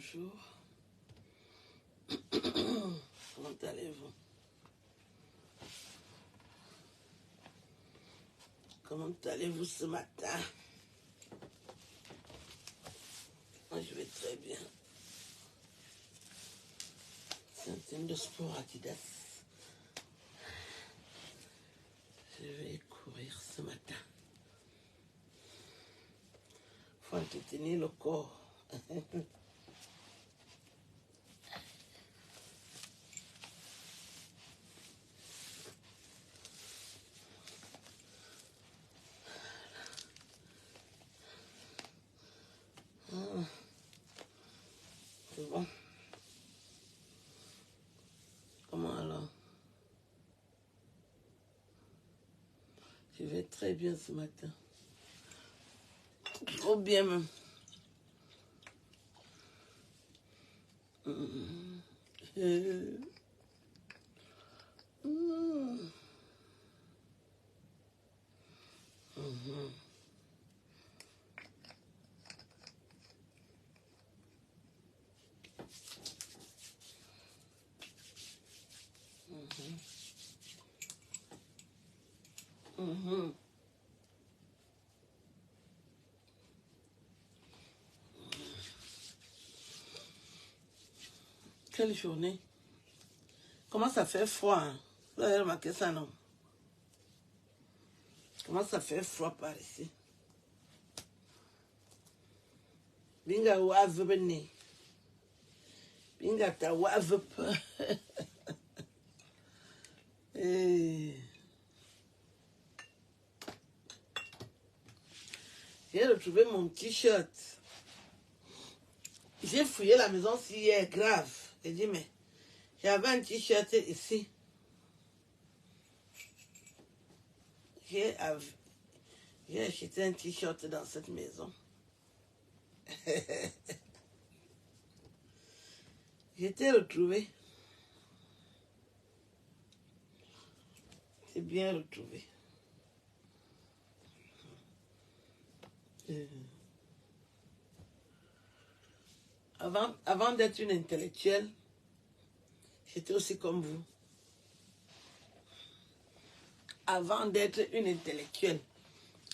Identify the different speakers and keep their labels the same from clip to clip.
Speaker 1: Bonjour. Comment allez-vous? Comment allez-vous ce matin? Moi, je vais très bien. C'est un team de sport Adidas. Je vais courir ce matin. Il faut entretenir le corps. C'est bon. Comment alors? Je vais très bien ce matin. Trop bien même. Quelle journée? Comment ça fait froid, hein? Vous avez remarqué ça, non? Comment ça fait froid par ici? Binga wave bene. Binga ta wave pas. J'ai retrouvé mon t-shirt. J'ai fouillé la maison hier, grave. J'ai dit, mais j'avais un t-shirt ici. J'ai acheté un t-shirt dans cette maison. J'étais retrouvé. C'est bien retrouvé. Avant d'être une intellectuelle, j'étais aussi comme vous. Avant d'être une intellectuelle,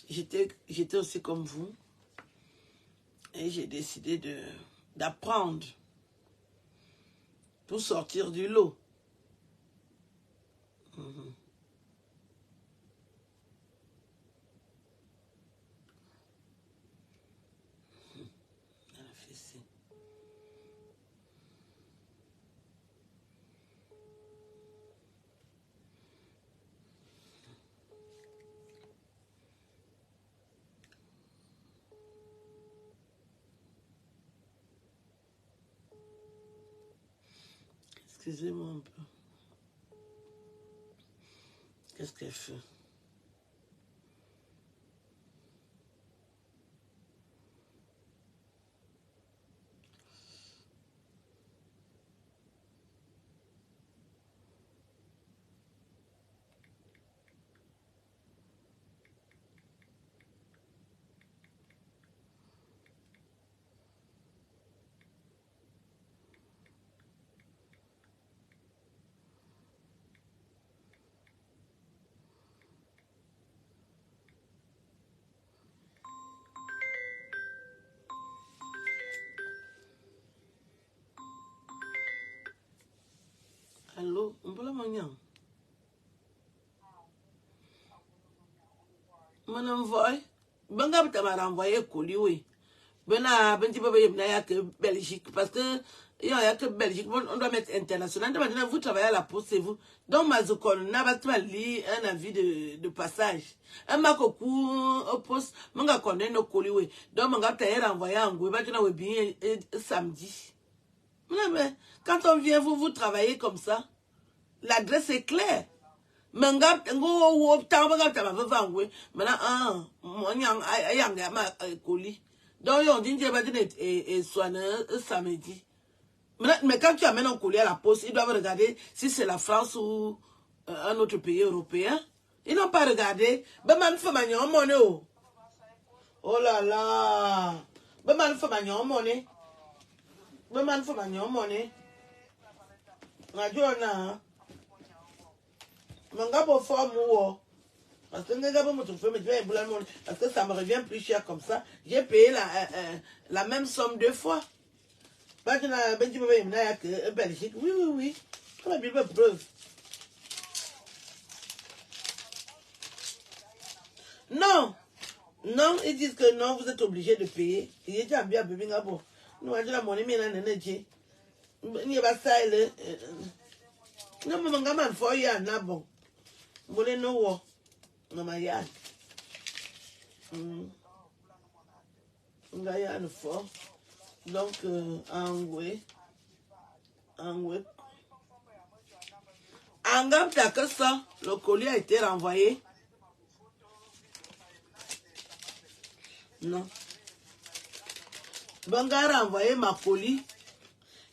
Speaker 1: j'étais aussi comme vous. Et j'ai décidé d'apprendre pour sortir du lot. Excusez-moi un peu. Qu'est-ce qu'elle fait? Allô, on peut la manger? On envoie. Ben, tu m'as renvoyé colis, oui. Ben, tu peux venir que Belgique, parce que il y a que Belgique, on doit mettre international. Vous travaillez à la poste, c'est vous. Donc, Mazokon, n'a pas lu un avis de passage. Un makoku au poste, mon gars connaît nos colis, oui. Donc, mon gars t'a renvoyé en Goué, tu n'as bien samedi. Mais quand on vient, vous travaillez comme ça. L'adresse est claire. Maintenant, donc, on dit que samedi. Mais quand tu amènes un colis à la poste, ils doivent regarder si c'est la France ou un autre pays européen. Ils n'ont pas regardé. Oh là là. Le man faut manier monnaie. Majona. Manga pour forme ou. Parce que parce que ça me revient plus cher comme ça. J'ai payé la même somme 2 fois. Belgique. Oui, oui, oui. Comme la Bible preuve. Non. Non, ils disent que non, vous êtes obligé de payer. Il est déjà bien bébé ngabo. Nous avons la monnaie mais là n'eneje. Ni ba style. Non mais ngama for ya na bon. Mole no wo. No ma ya. Ngaya no for. Donc angwe. Angam t'as que ça, le colis a été renvoyé. Non. Bangar a envoyé ma colis.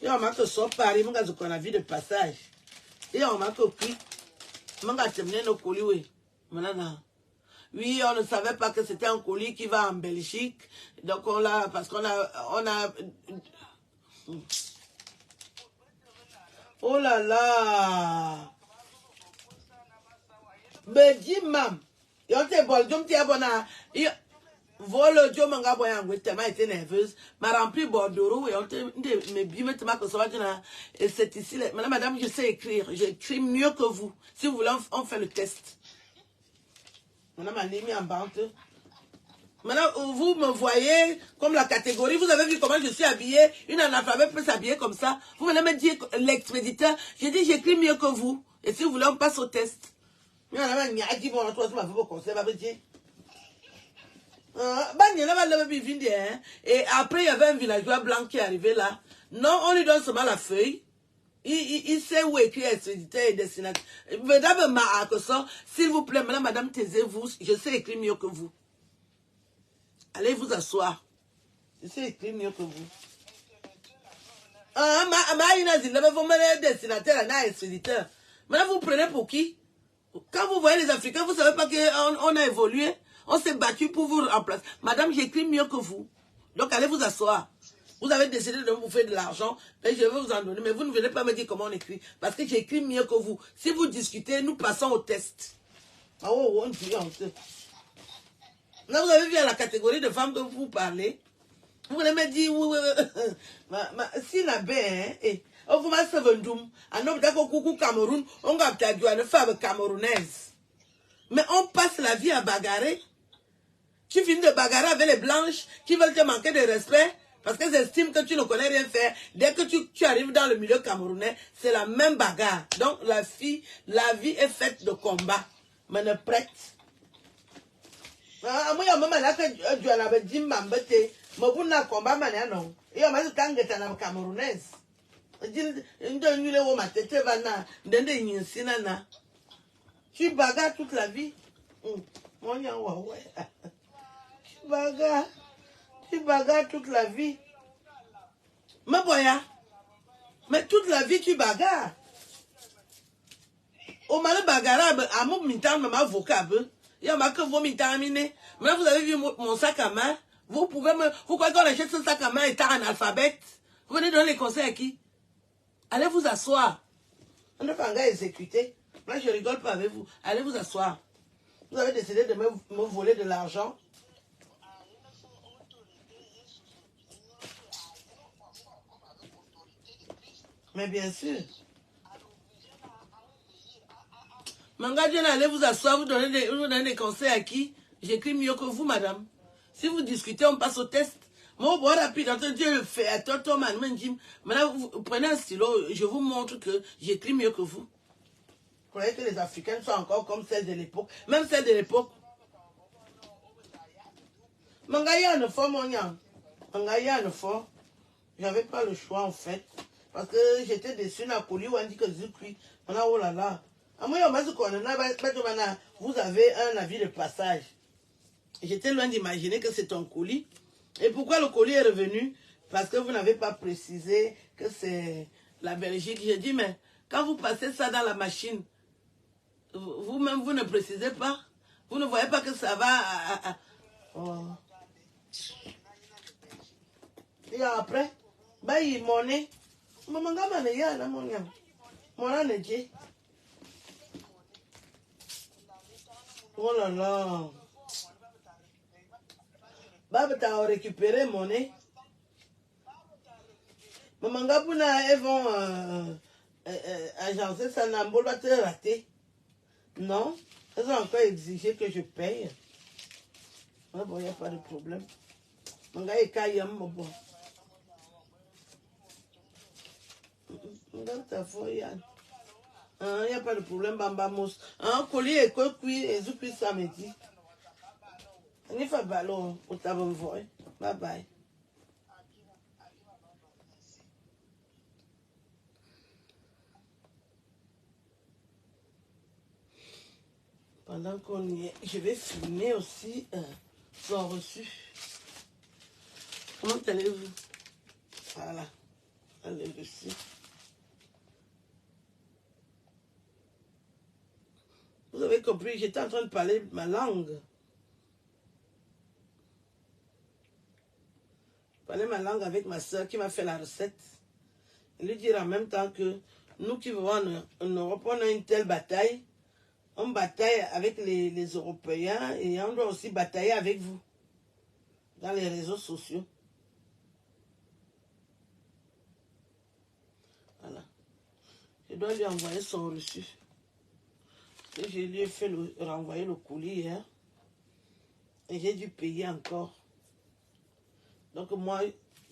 Speaker 1: Et on m'a que ça Paris, mon gars, qu'on a vu de passage. Et on m'a que pris. Mon gars, terminé nos colis, oui. Maintenant. Oui, on ne savait pas que c'était un colis qui va en Belgique. Donc on l'a, parce qu'on a. Oh là là. Mais dis, mam. Et on te bol, tu me abonné. Vole Dieu m'a envoyé tellement été nerveuse, m'a rempli bordereau et on te me bime tellement que ça va dire et c'est ici madame je sais écrire, j'écris mieux que vous. Si vous voulez on fait le test. Madame a mis en bande. Maintenant vous me voyez comme la catégorie, vous avez vu comment je suis habillée, une analphabète peut s'habiller comme ça. Vous venez me dire l'expéditeur, j'ai dit j'écris mieux que vous et si vous voulez on passe au test. Madame a dit bon toi tu m'as fait vos conseils, va me dire. Et après, il y avait un villageois blanc qui est arrivé là. Non, on lui donne seulement la feuille. Il sait où écrire expéditeur et destinataire. Madame Maracosa, s'il vous plaît, madame, taisez-vous. Je sais écrire mieux que vous. Allez vous asseoir. Je sais écrire mieux que vous. Maintenant, vous prenez pour qui? Quand vous voyez les Africains, vous ne savez pas qu'on a évolué. On s'est battu pour vous remplacer. Madame, j'écris mieux que vous. Donc, allez vous asseoir. Vous avez décidé de me bouffer de l'argent, mais je vais vous en donner. Mais vous ne venez pas me dire comment on écrit. Parce que j'écris mieux que vous. Si vous discutez, nous passons au test. Oh, on dit, on sait. Là, vous avez vu à la catégorie de femmes que vous parlez. Vous venez me dire, si la baie, vous m'avez fait un doum. Un homme d'accord, coucou Cameroun, on va peut-être une femme camerounaise. Mais on passe la vie à bagarrer. Tu finis de bagarrer avec les blanches qui veulent te manquer de respect parce qu'elles estiment que tu ne connais rien faire. Dès que tu arrives dans le milieu camerounais, c'est la même bagarre. Donc la vie est faite de combat. Mais ne prête. Moi, il y a un moment là que je l'avais dit, je ne combat pas. Il y a un moment où tu es camerounaise. Tu bagarres toute la vie. Tu bagarres toute la vie. Mais boya. Mais toute la vie tu bagarres. Au mal bagarre, à mon mintan, ma avocat. Il y a marqué vos mintamines. Maintenant vous avez vu mon sac à main. Vous pouvez me. Vous croyez qu'on achète ce sac à main étant analphabète? Vous venez donner les conseils à qui? Allez vous asseoir. On ne peut pas exécuter. Moi je rigole pas avec vous. Allez vous asseoir. Vous avez décidé de me voler de l'argent. Mais bien sûr. Mangadien, allez vous asseoir, vous donnez des conseils à qui? J'écris mieux que vous, madame. Si vous discutez, on passe au test. Moi, bon, rapide, Dieu le fait. Attends, maintenant, vous prenez un stylo, je vous montre que j'écris mieux que vous. Vous croyez que les Africains sont encore comme celles de l'époque? Même celles de l'époque. Mangaya ne faut mon yam. Mangaya ne faut. J'avais pas le choix, en fait. Parce que j'étais déçue, n'a couli ou on dit que je cuis. Maintenant, oh là là. Vous avez un avis de passage. J'étais loin d'imaginer que c'est un colis. Et pourquoi le colis est revenu? Parce que vous n'avez pas précisé que c'est la Belgique. J'ai dit, mais quand vous passez ça dans la machine, vous-même, vous ne précisez pas. Vous ne voyez pas que ça va... Oh. Et après, Bayi monnaie. Maman gama ne ya na monya. Mona ne je. Oh là là. Baba t'a récupéré monnaie. Maman gabuna elles vont agencer ça n'a pas te raté. Non, elles ont encore exigé que je paye. Ah bon, il n'y a pas de problème. Mon gars est caillem, bon. Mon gars, t'as fouillé. Il n'y a pas de problème, Bamba Mousse. Un collier et quoi, et zupi samedi. On y fait ballon, au tabon voix. Bye bye. Pendant qu'on y est, je vais filmer aussi son reçu. Comment allez-vous? Voilà, le reçu. Vous avez compris, j'étais en train de parler ma langue. Je parlais ma langue avec ma soeur qui m'a fait la recette. Et lui dire en même temps que nous qui vivons en Europe, on a une telle bataille. On bataille avec les Européens et on doit aussi batailler avec vous dans les réseaux sociaux. Voilà. Je dois lui envoyer son reçu. Et je lui ai fait renvoyer le colis hier. Et j'ai dû payer encore. Donc moi,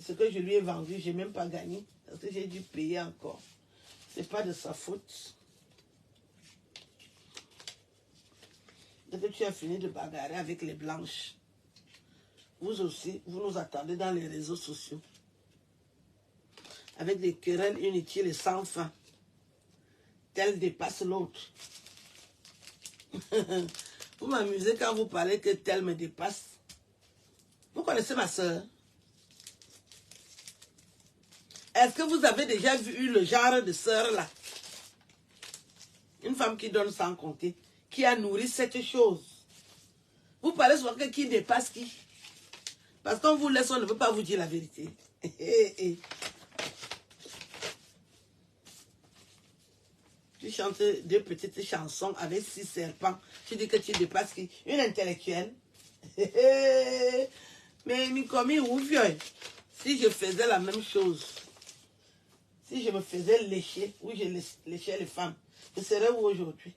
Speaker 1: ce que je lui ai vendu, je n'ai même pas gagné. Parce que j'ai dû payer encore. Ce n'est pas de sa faute. Dès que tu as fini de bagarrer avec les blanches, vous aussi, vous nous attendez dans les réseaux sociaux. Avec des querelles inutiles et sans fin. Tel dépasse l'autre. Vous m'amusez quand vous parlez que tel me dépasse. Vous connaissez ma soeur? Est-ce que vous avez déjà vu le genre de soeur là? Une femme qui donne sans compter, qui a nourri cette chose. Vous parlez souvent que qui dépasse qui? Parce qu'on vous laisse, on ne veut pas vous dire la vérité. Tu chantes deux petites chansons avec 6 serpents. Tu dis que tu dépasses qui? Une intellectuelle. Mais Mikomi ou vieux, si je faisais la même chose, si je me faisais lécher, ou je léchais les femmes, je serais où aujourd'hui?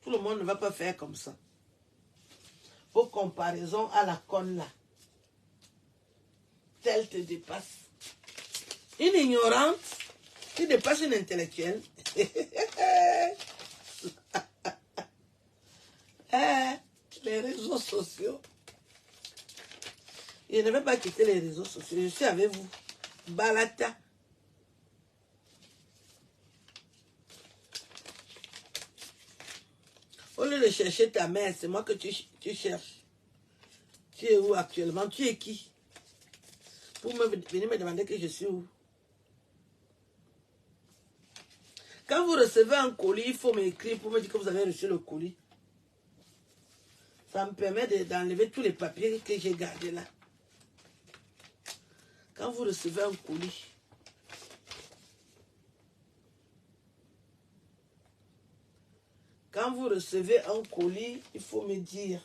Speaker 1: Tout le monde ne va pas faire comme ça. Pour comparaison à la conne là. Telle te dépasse. Une ignorante qui dépasse une intellectuelle. Les réseaux sociaux. Je ne vais pas quitter les réseaux sociaux. Je suis avec vous. Balata. Au lieu de chercher ta mère, c'est moi que tu cherches. Tu es où actuellement? Tu es qui? Pour venir me demander que je suis où? Quand vous recevez un colis, il faut m'écrire pour me dire que vous avez reçu le colis. Ça me permet d'enlever tous les papiers que j'ai gardés là. Quand vous recevez un colis, il faut me dire.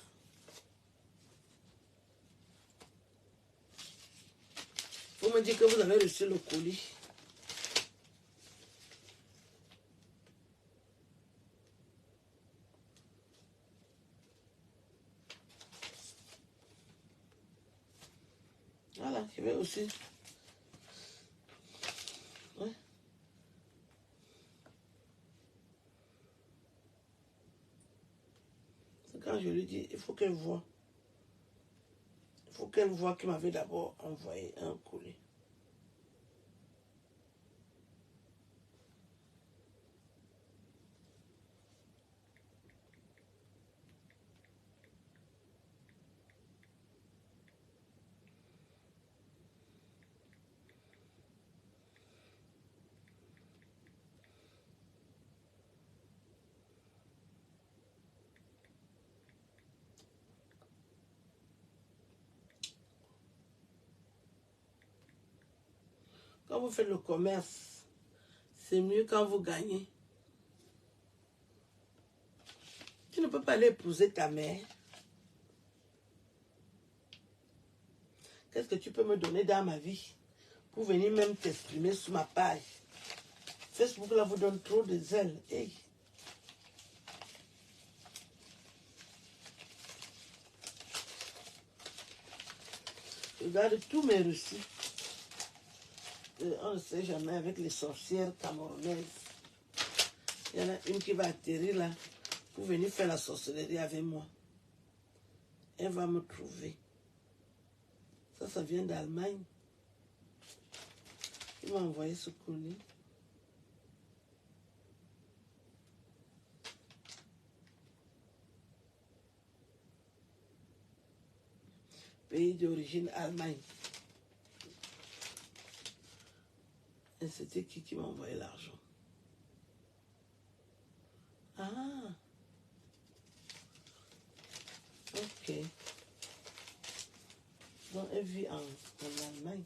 Speaker 1: Il faut me dire que vous avez reçu le colis. Voilà, je vais aussi. Ouais. Quand je lui dis, il faut qu'elle voie. Il faut qu'elle voie qu'il m'avait d'abord envoyé un colis. Quand vous faites le commerce, c'est mieux quand vous gagnez. Tu ne peux pas aller épouser ta mère. Qu'est-ce que tu peux me donner dans ma vie pour venir même t'exprimer sur ma page? Facebook là vous donne trop de zèle. Hey. Regarde tous mes reçus. On ne sait jamais avec les sorcières camerounaises. Il y en a une qui va atterrir là pour venir faire la sorcellerie avec moi. Elle va me trouver. Ça vient d'Allemagne. Il m'a envoyé ce colis. Pays d'origine Allemagne. Et c'était qui m'a envoyé l'argent? Ah. Ok. Donc elle vit en Allemagne.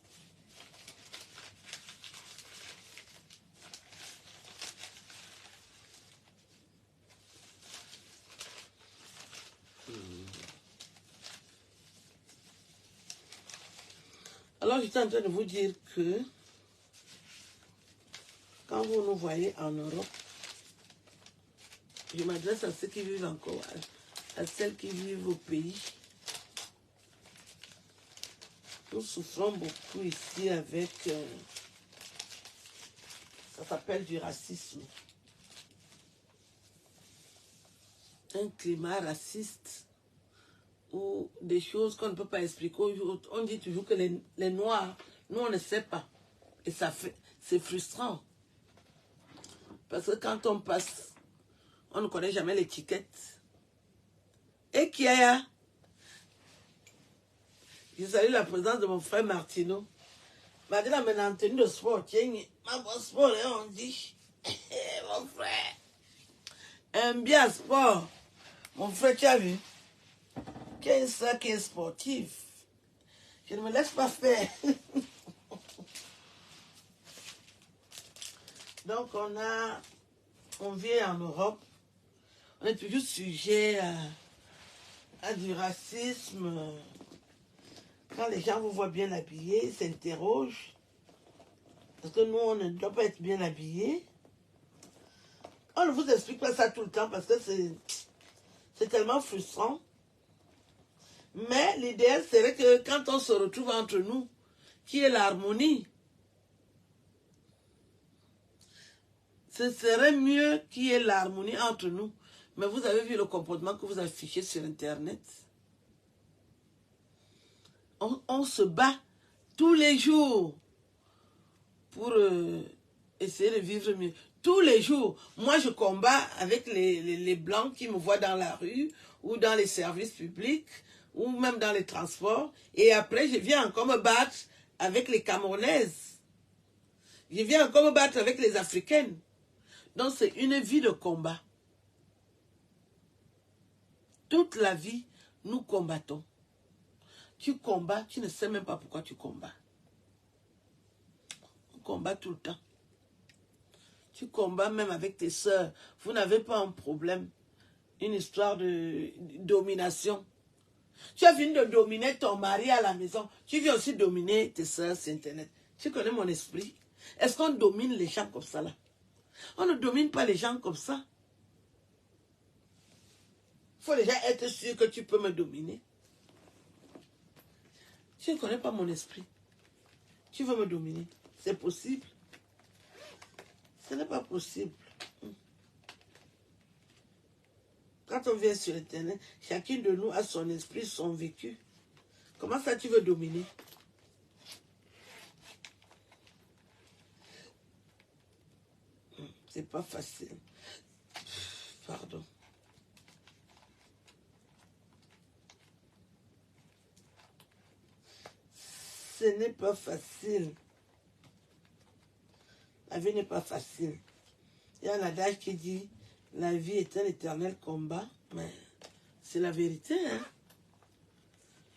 Speaker 1: Alors j'étais en train de vous dire que quand vous nous voyez en Europe, je m'adresse à ceux qui vivent encore, à celles qui vivent au pays. Nous souffrons beaucoup ici avec, ça s'appelle du racisme. Un climat raciste ou des choses qu'on ne peut pas expliquer. On dit toujours que les Noirs, nous on ne sait pas. Et ça fait, c'est frustrant. Parce que quand on passe, on ne connaît jamais l'étiquette. Et qui a? Je salue la présence de mon frère Martino. Martino m'a en tenue de sport. Tiens, ma bonne sport, on dit. Mon frère. Aime bien sport. Mon frère, tu as vu? Qu'est-ce ça qui est sportif? Je ne me laisse pas faire. Donc, on vit en Europe. On est toujours sujet à du racisme. Quand les gens vous voient bien habillés, ils s'interrogent. Parce que nous, on ne doit pas être bien habillés. On ne vous explique pas ça tout le temps parce que c'est tellement frustrant. Mais l'idéal serait que quand on se retrouve entre nous, qu'il y ait l'harmonie. Ce serait mieux qu'il y ait l'harmonie entre nous. Mais vous avez vu le comportement que vous affichez sur Internet. On se bat tous les jours pour essayer de vivre mieux. Tous les jours. Moi, je combats avec les Blancs qui me voient dans la rue ou dans les services publics ou même dans les transports. Et après, je viens encore me battre avec les Camerounaises. Je viens encore me battre avec les Africaines. Donc, c'est une vie de combat. Toute la vie, nous combattons. Tu combats, tu ne sais même pas pourquoi tu combats. On combat tout le temps. Tu combats même avec tes sœurs. Vous n'avez pas un problème. Une histoire de domination. Tu as fini de dominer ton mari à la maison. Tu viens aussi dominer tes sœurs sur Internet. Tu connais mon esprit? Est-ce qu'on domine les gens comme ça là? On ne domine pas les gens comme ça. Il faut déjà être sûr que tu peux me dominer. Tu ne connais pas mon esprit. Tu veux me dominer. C'est possible. Ce n'est pas possible. Quand on vient sur Internet, chacun de nous a son esprit, son vécu. Comment ça tu veux dominer? C'est pas facile. Pardon. Ce n'est pas facile. La vie n'est pas facile. Il y a un adage qui dit, la vie est un éternel combat, mais c'est la vérité. Il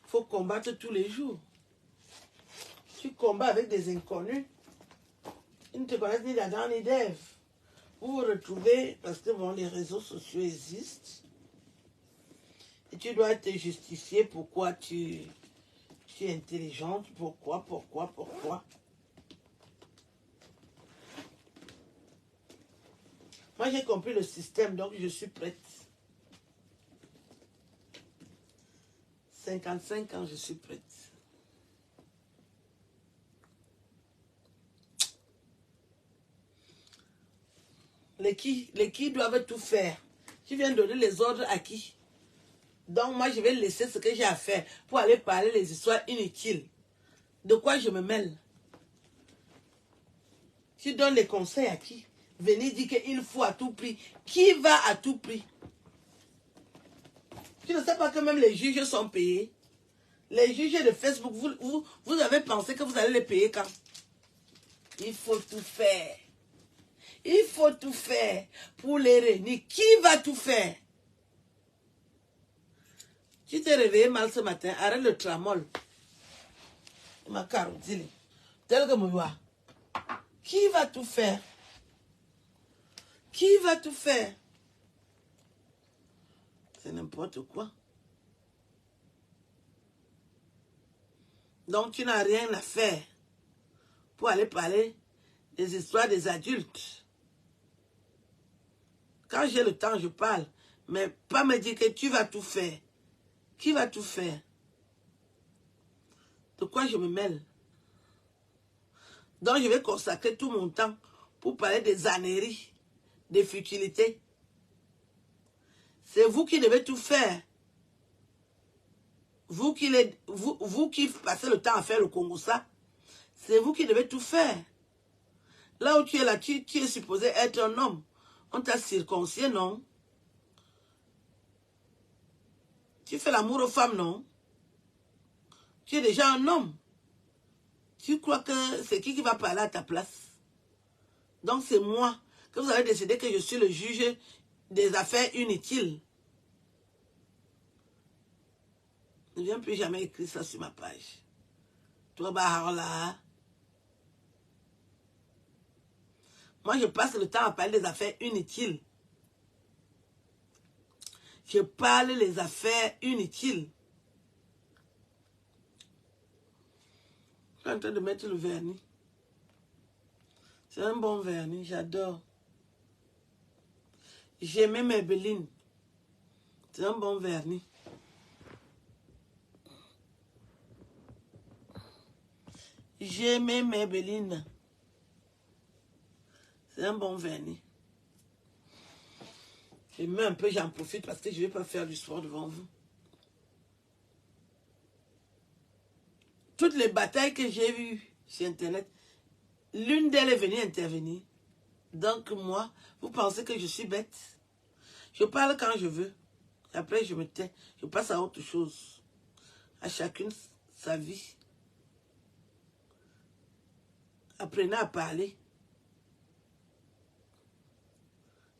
Speaker 1: faut combattre tous les jours. Tu combats avec des inconnus. Ils ne te connaissent ni d'Adam ni d'Ève. Vous vous retrouvez, parce que bon, les réseaux sociaux existent. Et tu dois te justifier pourquoi tu es intelligente. Pourquoi. Moi, j'ai compris le système, donc je suis prête. 55 ans, je suis prête. Les qui doivent tout faire. Tu viens donner les ordres à qui? Donc moi, je vais laisser ce que j'ai à faire pour aller parler les histoires inutiles. De quoi je me mêle? Tu donnes les conseils à qui? Venez dire qu'il faut à tout prix. Qui va à tout prix? Tu ne sais pas que même les juges sont payés? Les juges de Facebook, vous avez pensé que vous allez les payer quand? Il faut tout faire. Il faut tout faire pour les réunir. Qui va tout faire? Tu t'es réveillé mal ce matin, arrête le tramol. Ma carottine. Tel que moi. Qui va tout faire? Qui va tout faire? C'est n'importe quoi. Donc tu n'as rien à faire pour aller parler des histoires des adultes. Quand j'ai le temps, je parle. Mais pas me dire que tu vas tout faire. Qui va tout faire? De quoi je me mêle? Donc je vais consacrer tout mon temps pour parler des âneries, des futilités. C'est vous qui devez tout faire. Vous qui passez le temps à faire le Congo, ça, c'est vous qui devez tout faire. Là où tu es là, tu es supposé être un homme. On t'a circoncis, non? Tu fais l'amour aux femmes, non? Tu es déjà un homme. Tu crois que c'est qui va parler à ta place? Donc c'est moi que vous avez décidé que je suis le juge des affaires inutiles. Ne viens plus jamais écrire ça sur ma page. Toi, là. Moi, je passe le temps à parler des affaires inutiles. Je parle les affaires inutiles. Je suis en train de mettre le vernis. C'est un bon vernis, j'adore. J'aimais Maybelline. C'est un bon vernis. J'aimais Maybelline. C'est un bon vernis. Je mets un peu, j'en profite parce que je ne vais pas faire du sport devant vous. Toutes les batailles que j'ai vues sur Internet, l'une d'elles est venue intervenir. Donc moi, vous pensez que je suis bête? Je parle quand je veux. Après, je me tais. Je passe à autre chose. À chacune sa vie. Apprenez à parler.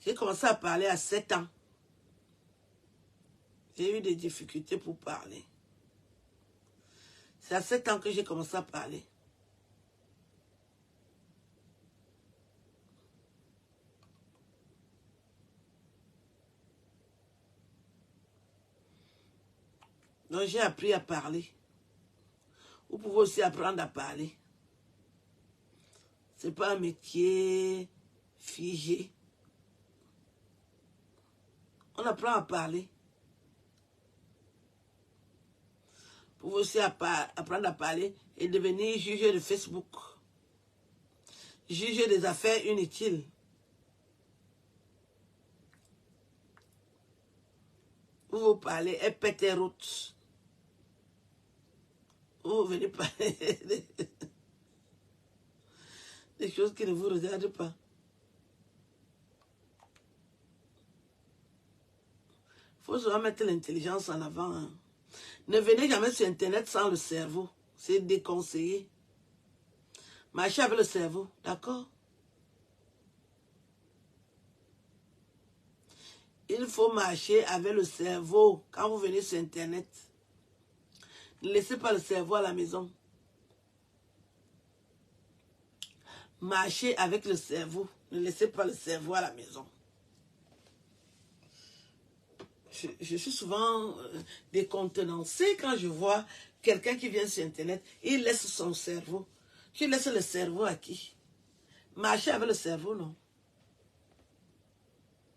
Speaker 1: J'ai commencé à parler à 7 ans. J'ai eu des difficultés pour parler. C'est à 7 ans que j'ai commencé à parler. Donc j'ai appris à parler. Vous pouvez aussi apprendre à parler. Ce n'est pas un métier figé. On apprend à parler. Vous pouvez aussi apprendre à parler et devenir juge de Facebook. Juge des affaires inutiles. Vous parlez et pétez route. Vous venez parler des choses qui ne vous regardent pas. Il faut souvent mettre l'intelligence en avant. Hein. Ne venez jamais sur Internet sans le cerveau. C'est déconseillé. Marchez avec le cerveau, d'accord? Il faut marcher avec le cerveau quand vous venez sur Internet. Ne laissez pas le cerveau à la maison. Marchez avec le cerveau. Ne laissez pas le cerveau à la maison. Je suis souvent décontenancée quand je vois quelqu'un qui vient sur Internet. Il laisse son cerveau. Tu laisses le cerveau à qui? Marcher avec le cerveau, non.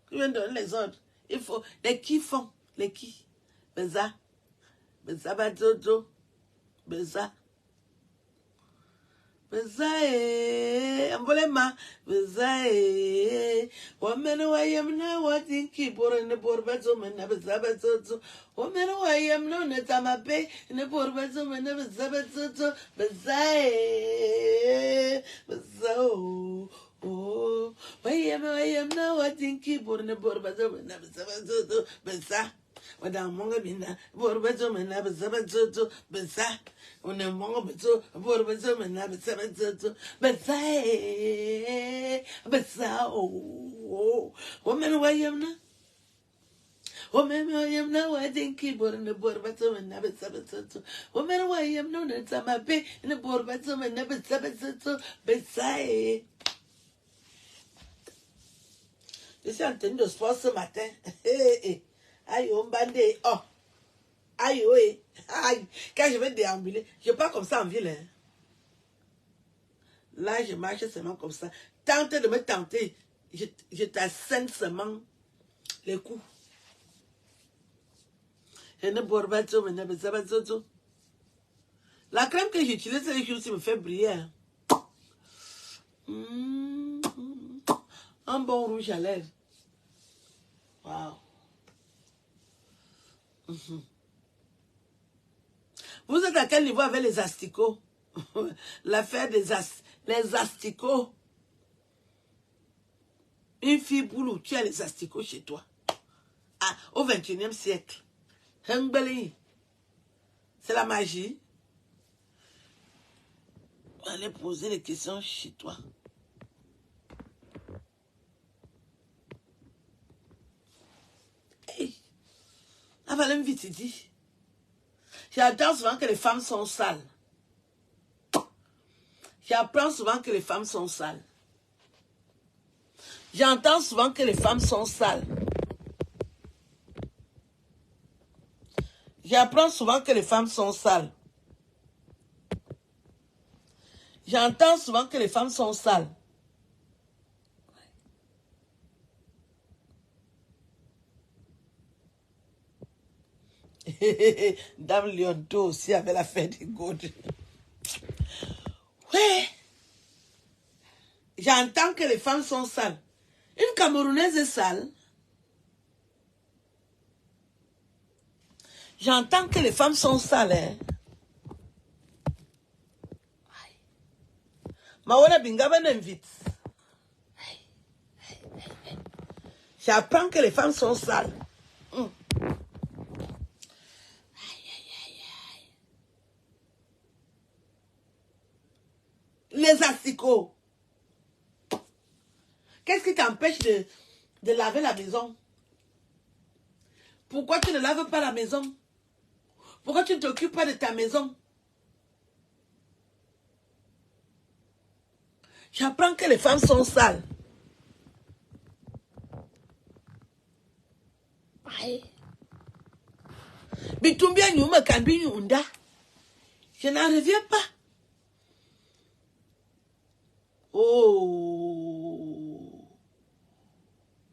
Speaker 1: Tu viens donner les ordres. Il faut. Les qui font? Les qui? Beza. Beza bazozo. Beza. Bezae, ambolema, bezae. Women who I am now, what in keyboard and the board bedroom and never zabazozo. Women who I am no netama pay in the board bedroom and never zabazozo. Bezae, bezo. Oh, I am now, what in keyboard and the board bedroom and never zabazozo. Beza. Madame Mongabina, Borbazo, and Nabazabazo, Beza, when the Mongabazo, Borbazo, and Nabazabazo, Beza, Beza, oh, woman, why am now? Woman, I am now, I think keyboard in the Borbazo, and Nabazabazo, woman, why am no, that's my pay in the Borbazo, and Nabazabazo, Beza. Je suis en train de sport ce matin. Aïe, on bandé. Oh. Aïe, oui. Aïe. Quand je vais déambuler, je pars comme ça en ville. Hein. Là, je marche seulement comme ça. Tente de me tenter. Je t'assène seulement les coups. La crème que j'utilise, c'est quelque chose qui me fait briller. Un bon rouge à lèvres. Wow. Vous êtes à quel niveau avec les asticots? L'affaire des les asticots. Une fille boulot, tu as les asticots chez toi. Ah, au 21e siècle. C'est la magie. On va aller poser les questions chez toi. Hey, avalez vite dit. J'adore souvent que les femmes sont sales. J'apprends souvent que les femmes sont sales. J'entends souvent que les femmes sont sales. J'apprends souvent que les femmes sont sales. J'entends souvent que les femmes sont sales. Dame Lionto aussi avec la fête des gouttes. Oui. J'entends que les femmes sont sales. Une Camerounaise est sale. J'entends que les femmes sont sales. Hein? Mawana Bingaba m'invite. J'apprends que les femmes sont sales. Les asticots. Qu'est-ce qui t'empêche de laver la maison? Pourquoi tu ne laves pas la maison? Pourquoi tu ne t'occupes pas de ta maison? J'apprends que les femmes sont sales. Bitumbia nyuma kandu nyunda. Je n'en reviens pas. Oh.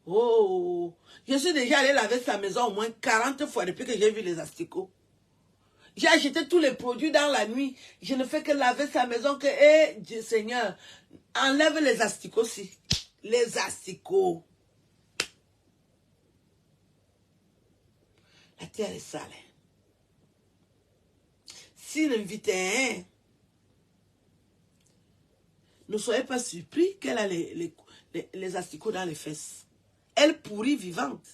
Speaker 1: Oh. Je suis déjà allé laver sa maison au moins 40 fois depuis que j'ai vu les asticots. J'ai acheté tous les produits dans la nuit. Je ne fais que laver sa maison que, Dieu Seigneur, enlève les asticots aussi. Les asticots. La terre est sale. S'il invitait, ne soyez pas surpris qu'elle a les asticots dans les fesses. Elle pourrit vivante.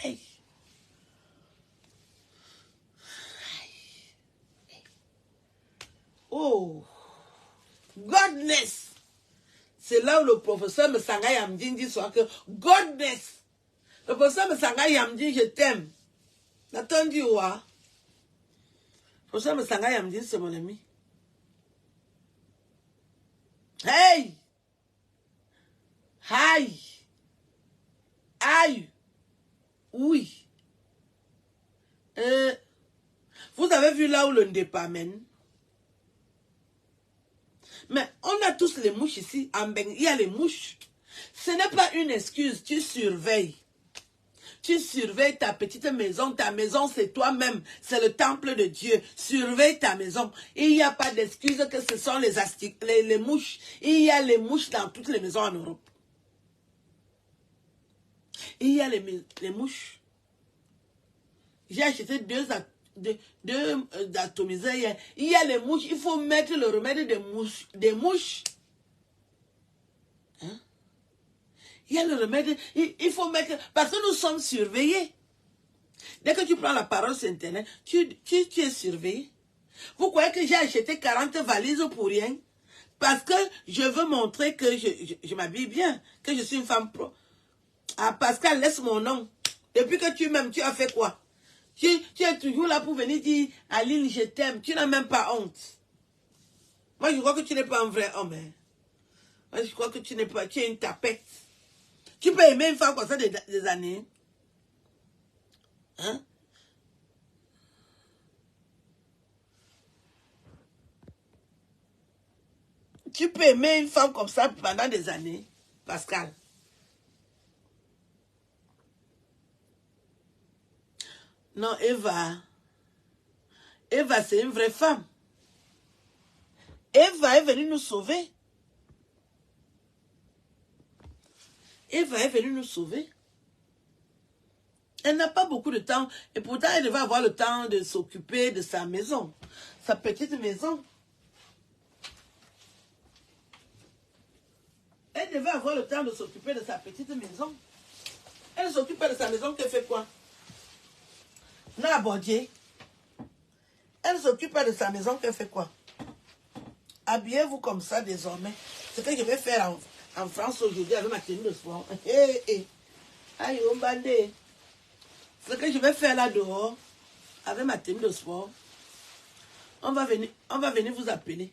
Speaker 1: Hey. Oh, godness. C'est là où le professeur Msanga Yamdin dit soit que Godness. Le professeur Msanga Yamdin, je t'aime. N'attendez pas. Le professeur Msanga Yamdin, c'est mon ami. Hey! Aïe! Aïe! Oui. Vous avez vu là où le Ndepa mène? Mais on a tous les mouches ici. En Beng, il y a les mouches. Ce n'est pas une excuse. Tu surveilles. Tu surveilles ta petite maison. Ta maison, c'est toi-même. C'est le temple de Dieu. Surveille ta maison. Il n'y a pas d'excuse que ce sont les mouches. Il y a les mouches dans toutes les maisons en Europe. Il y a les mouches. J'ai acheté deux atomiseurs hier. Il y a les mouches. Il faut mettre le remède des mouches. Hein? Il y a le remède. Il faut mettre... Parce que nous sommes surveillés. Dès que tu prends la parole sur Internet, tu es surveillé. Vous croyez que j'ai acheté 40 valises pour rien? Parce que je veux montrer que je m'habille bien. Que je suis une femme pro. Ah, Pascal, laisse mon nom. Depuis que tu m'aimes, tu as fait quoi? Tu es toujours là pour venir dire, Aline, je t'aime. Tu n'as même pas honte. Moi, je crois que tu n'es pas un vrai homme. Hein. Moi, je crois que tu n'es pas, tu es une tapette. Tu peux aimer une femme comme ça des années. Hein? Tu peux aimer une femme comme ça pendant des années, Pascal. Non, Eva. Eva, c'est une vraie femme. Eva est venue nous sauver. Eva est venue nous sauver. Elle n'a pas beaucoup de temps. Et pourtant, elle devait avoir le temps de s'occuper de sa maison. Sa petite maison. Elle devait avoir le temps de s'occuper de sa petite maison. Elle s'occupe de sa maison, qu'elle fait quoi? Non, Bordier. Elle s'occupe de sa maison, qu'elle fait quoi? Habillez-vous comme ça désormais. Ce que je vais faire en France aujourd'hui avec ma tenue de sport. Aïe, on bandé. Ce que je vais faire là dehors avec ma tenue de sport. On va venir vous appeler.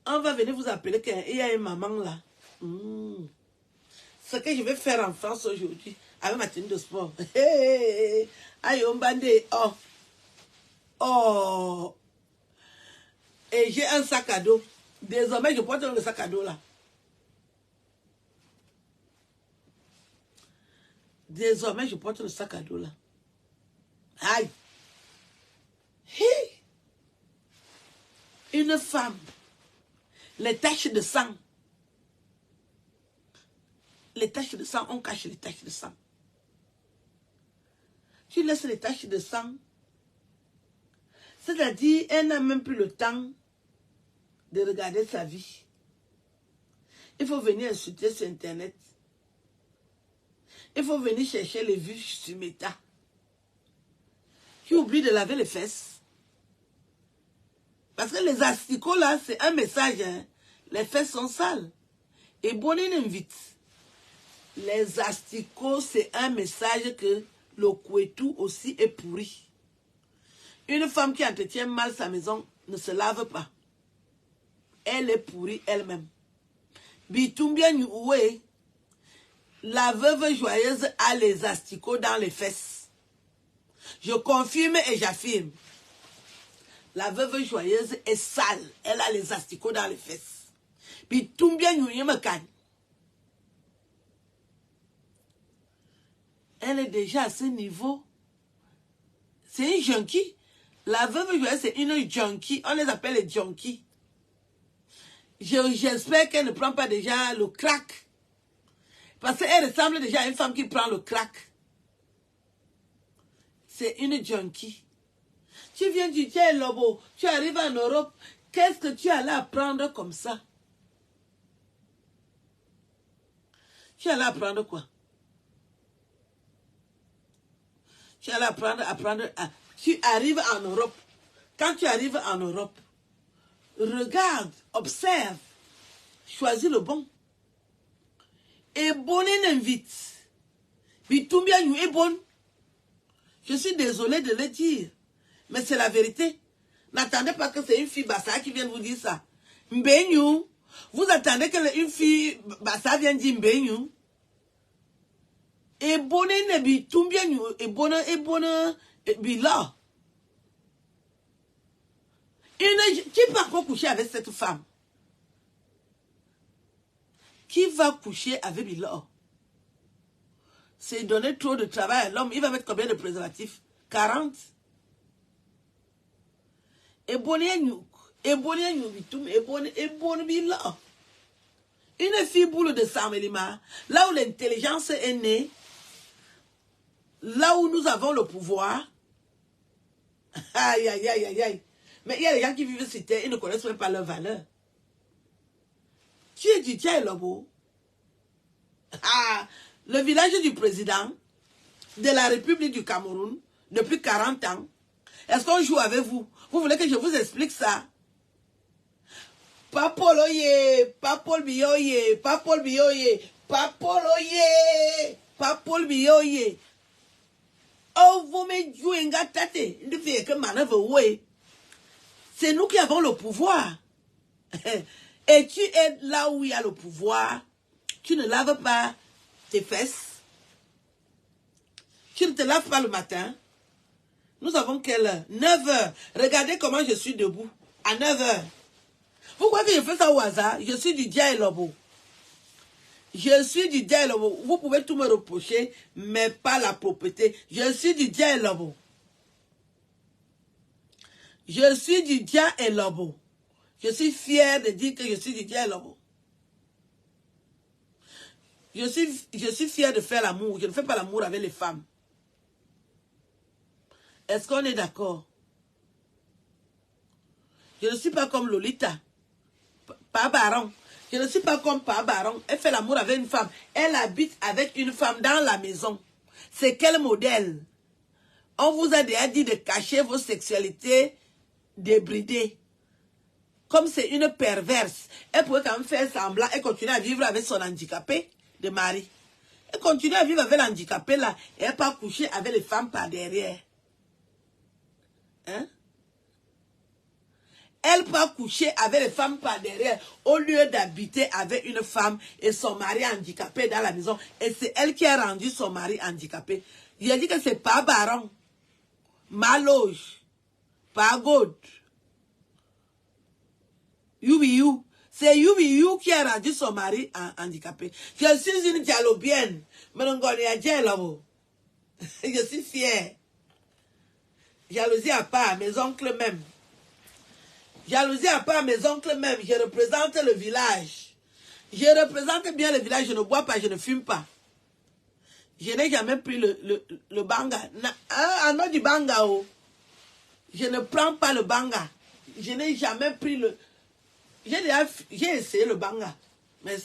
Speaker 1: On va venir vous appeler qu'il y a une maman là. Ce que je vais faire en France aujourd'hui avec ma tenue de sport. Aïe, on bandé. Oh. Oh. Et j'ai un sac à dos. Désormais, je porte le sac à dos là. Désormais, je porte le sac à dos là. Aïe. Une femme. Les taches de sang. Les taches de sang, on cache les taches de sang. Tu laisses les taches de sang. C'est-à-dire, elle n'a même plus le temps de regarder sa vie. Il faut venir insulter sur Internet. Il faut venir chercher les vues sur Meta. Tu oublies de laver les fesses. Parce que les asticots là, c'est un message. Hein. Les fesses sont sales. Et bonne invite. Les asticots, c'est un message que le couetou aussi est pourri. Une femme qui entretient mal sa maison ne se lave pas. Elle est pourrie elle-même. Bitumbia Nyoué, la veuve joyeuse a les asticots dans les fesses. Je confirme et j'affirme. La veuve joyeuse est sale. Elle a les asticots dans les fesses. Bitumbia Nyoué me gagne. Elle est déjà à ce niveau. C'est une junkie. La veuve joyeuse, c'est une junkie. On les appelle les junkies. J'espère qu'elle ne prend pas déjà le crack. Parce qu'elle ressemble déjà à une femme qui prend le crack. C'est une junkie. Tu viens du Tchèque, Lobo. Tu arrives en Europe. Qu'est-ce que tu allais apprendre comme ça? Tu allais apprendre quoi? Tu allais apprendre à... Tu arrives en Europe. Quand tu arrives en Europe, regarde, observe. choisis le bon. Et bon invite. Bitumbia nous est bonne. Je suis désolée de le dire. Mais c'est la vérité. N'attendez pas que c'est une fille Bassa qui vienne vous dire ça. Mbenyou. Vous attendez que une fille Bassa vienne dire Mbenyou. Et bonne ne bitumbia nous. Et bonne bila. Qui va encore coucher avec cette femme? Qui va coucher avec Bila? C'est donner trop de travail à l'homme. Il va mettre combien de préservatifs? 40. Et bonne Bila. Une fille boule de Samelima, là où l'intelligence est née, là où nous avons le pouvoir. Aïe, aïe, aïe, aïe, aïe. Mais il y a des gens qui vivent sur terre, ils ne connaissent même pas leur valeur. Tu es du Dia Lobo. Ah, le village du président de la République du Cameroun, depuis 40 ans, est-ce qu'on joue avec vous? Vous voulez que je vous explique ça? Papoloye, Papol Bioye, Papol Bioye, Papoloye, Papol Bioye. Oh, vous me jouez un tate, ne faites que manœuvre, oui. C'est nous qui avons le pouvoir. Et tu es là où il y a le pouvoir. Tu ne laves pas tes fesses. Tu ne te laves pas le matin. Nous avons quelle heure? 9 heures. Regardez comment je suis debout. À 9 heures. Vous croyez que je fais ça au hasard? Je suis du Dia Lobo. Je suis du Dia Lobo. Vous pouvez tout me reprocher, mais pas la propreté. Je suis du Dia Lobo. Je suis du Dia Lobo. Je suis fier de dire que je suis du Dia Lobo. Je suis fier de faire l'amour. Je ne fais pas l'amour avec les femmes. Est-ce qu'on est d'accord? Je ne suis pas comme Lolita. Pas Baron. Je ne suis pas comme Pa Baron. Elle fait l'amour avec une femme. Elle habite avec une femme dans la maison. C'est quel modèle? On vous a déjà dit de cacher vos sexualités débridées. Comme c'est une perverse, elle pourrait quand même faire semblant et continuer à vivre avec son handicapé de mari. Elle continue à vivre avec l'handicapé là et elle pas coucher avec les femmes par derrière. Hein? Elle peut coucher avec les femmes par derrière au lieu d'habiter avec une femme et son mari handicapé dans la maison. Et c'est elle qui a rendu son mari handicapé. Il a dit que c'est pas Baron, Maloge, pas God, You. C'est You qui a rendu son mari handicapé. Je suis une dialobienne. Je suis fière. Jalousie à part, mes oncles même. Jalousie à part, mes oncles même. Je représente le village. Je représente bien le village. Je ne bois pas, je ne fume pas. Je n'ai jamais pris le banga. Non du banga. Oh. Je ne prends pas le banga. Je n'ai jamais pris le... J'ai essayé le banga. Mais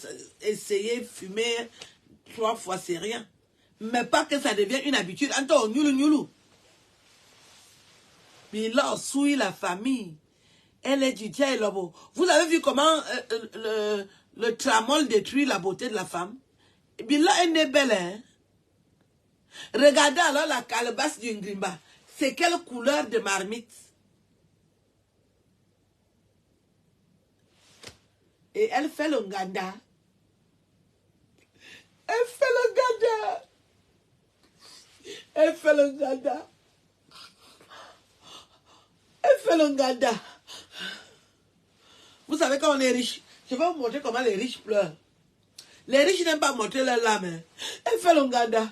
Speaker 1: essayer, fumer 3 fois, c'est rien. Mais pas que ça devienne une habitude. Anto, nyoulou. Mais là, souille la famille. Elle est du Dia Lobo. Vous avez vu comment le tramol détruit la beauté de la femme? Et bien là, elle est belle, hein? Regardez alors la calebasse du Ngrimba. C'est quelle couleur de marmite? Et elle fait le nganda. Elle fait le nganda. Elle fait le nganda. Elle fait le nganda. Vous savez quand on est riche, je vais vous montrer comment les riches pleurent. Les riches n'aiment pas montrer leur lame. Hein. Elle fait le nganda.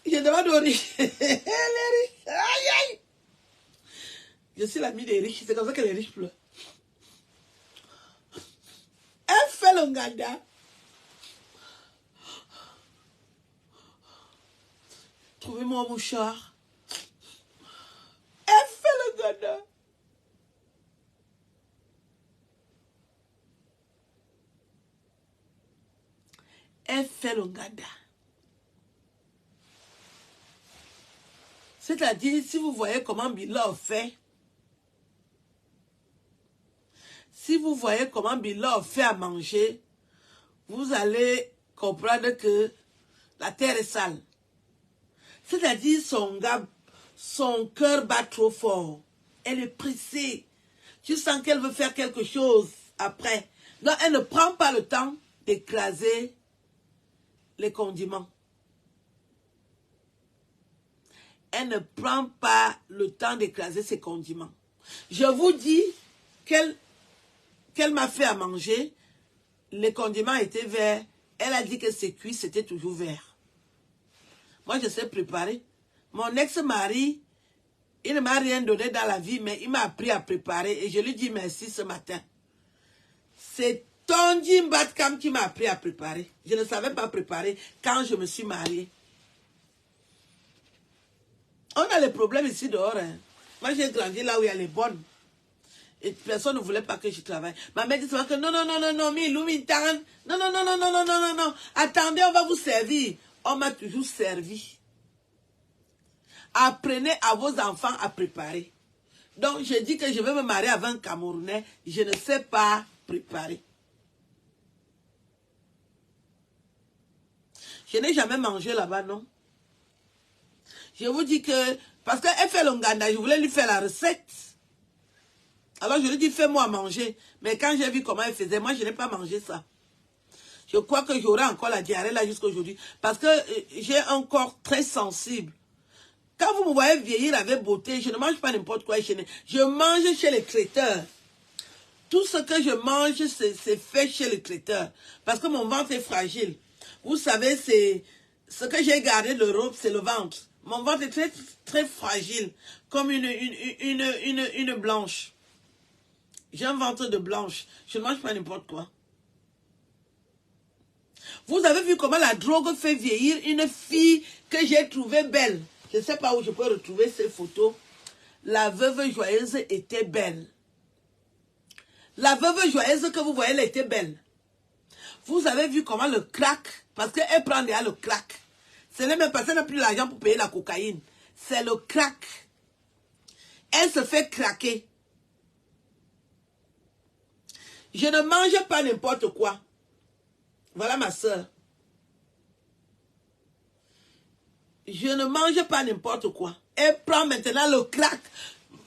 Speaker 1: Je demande aux riches. Les riches. Aïe, aïe. Je suis l'ami des riches. C'est comme ça que les riches pleurent. Elle fait le nganda. Trouvez-moi un mouchard. Elle fait le nganda. Elle fait le nganda. C'est-à-dire, si vous voyez comment Bila fait, Si vous voyez comment Bilo fait à manger, vous allez comprendre que la terre est sale. C'est-à-dire son cœur bat trop fort. Elle est pressée. Tu sens qu'elle veut faire quelque chose après. Donc, elle ne prend pas le temps d'écraser les condiments. Elle ne prend pas le temps d'écraser ses condiments. Je vous dis qu'elle m'a fait à manger. Les condiments étaient verts. Elle a dit que c'est cuit, c'était toujours vert. Moi, je sais préparer. Mon ex-mari, il ne m'a rien donné dans la vie, mais il m'a appris à préparer. Et je lui dis merci ce matin. C'est Tonji Mbatkam qui m'a appris à préparer. Je ne savais pas préparer quand je me suis mariée. On a les problèmes ici dehors. Hein. Moi, j'ai grandi là où il y a les bonnes. Et personne ne voulait pas que je travaille. Ma mère dit souvent que non, non, non, non, non, non, non, non, non, non, non, non, non, non, non. Attendez, on va vous servir. On m'a toujours servi. Apprenez à vos enfants à préparer. Donc, je dis que je vais me marier avec un Camerounais. Je ne sais pas préparer. Je n'ai jamais mangé là-bas, non. Je vous dis que, parce qu'elle fait l'onganda, je voulais lui faire la recette. Alors je lui dis, fais-moi manger. Mais quand j'ai vu comment elle faisait, moi je n'ai pas mangé ça. Je crois que j'aurai encore la diarrhée là jusqu'à aujourd'hui. Parce que j'ai un corps très sensible. Quand vous me voyez vieillir avec beauté, je ne mange pas n'importe quoi. Je mange chez les traiteurs. Tout ce que je mange, c'est fait chez le traiteur. Parce que mon ventre est fragile. Vous savez, c'est ce que j'ai gardé de l'Europe, c'est le ventre. Mon ventre est très, très fragile, comme une blanche. J'ai un ventre de blanche. Je ne mange pas n'importe quoi. Vous avez vu comment la drogue fait vieillir une fille que j'ai trouvée belle. Je ne sais pas où je peux retrouver ces photos. La veuve joyeuse était belle. La veuve joyeuse que vous voyez, elle était belle. Vous avez vu comment le crack, parce qu'elle prend déjà le crack. Ce n'est même pas, elle n'a plus l'argent pour payer la cocaïne. C'est le crack. Elle se fait craquer. Je ne mange pas n'importe quoi. Voilà ma soeur. Je ne mange pas n'importe quoi. Elle prend maintenant le crack.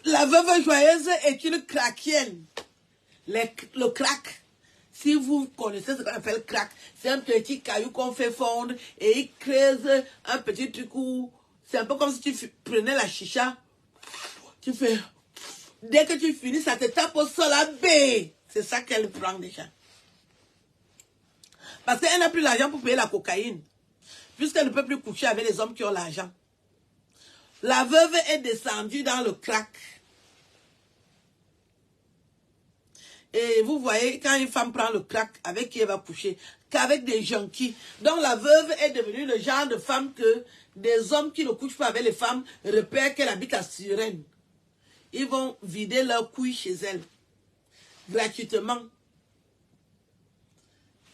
Speaker 1: La veuve joyeuse est une crackienne. Le crack. Si vous connaissez ce qu'on appelle crack, c'est un petit caillou qu'on fait fondre et il creuse un petit truc où c'est un peu comme si tu prenais la chicha. Tu fais... Dès que tu finis, ça te tape au sol à baie. C'est ça qu'elle prend déjà. Parce qu'elle n'a plus l'argent pour payer la cocaïne. Puisqu'elle ne peut plus coucher avec les hommes qui ont l'argent. La veuve est descendue dans le crack. Et vous voyez, quand une femme prend le crack, avec qui elle va coucher? Qu'avec des junkies. Donc la veuve est devenue le genre de femme que des hommes qui ne couchent pas avec les femmes repèrent qu'elle habite à Sirène. Ils vont vider leurs couilles chez elle. Gratuitement.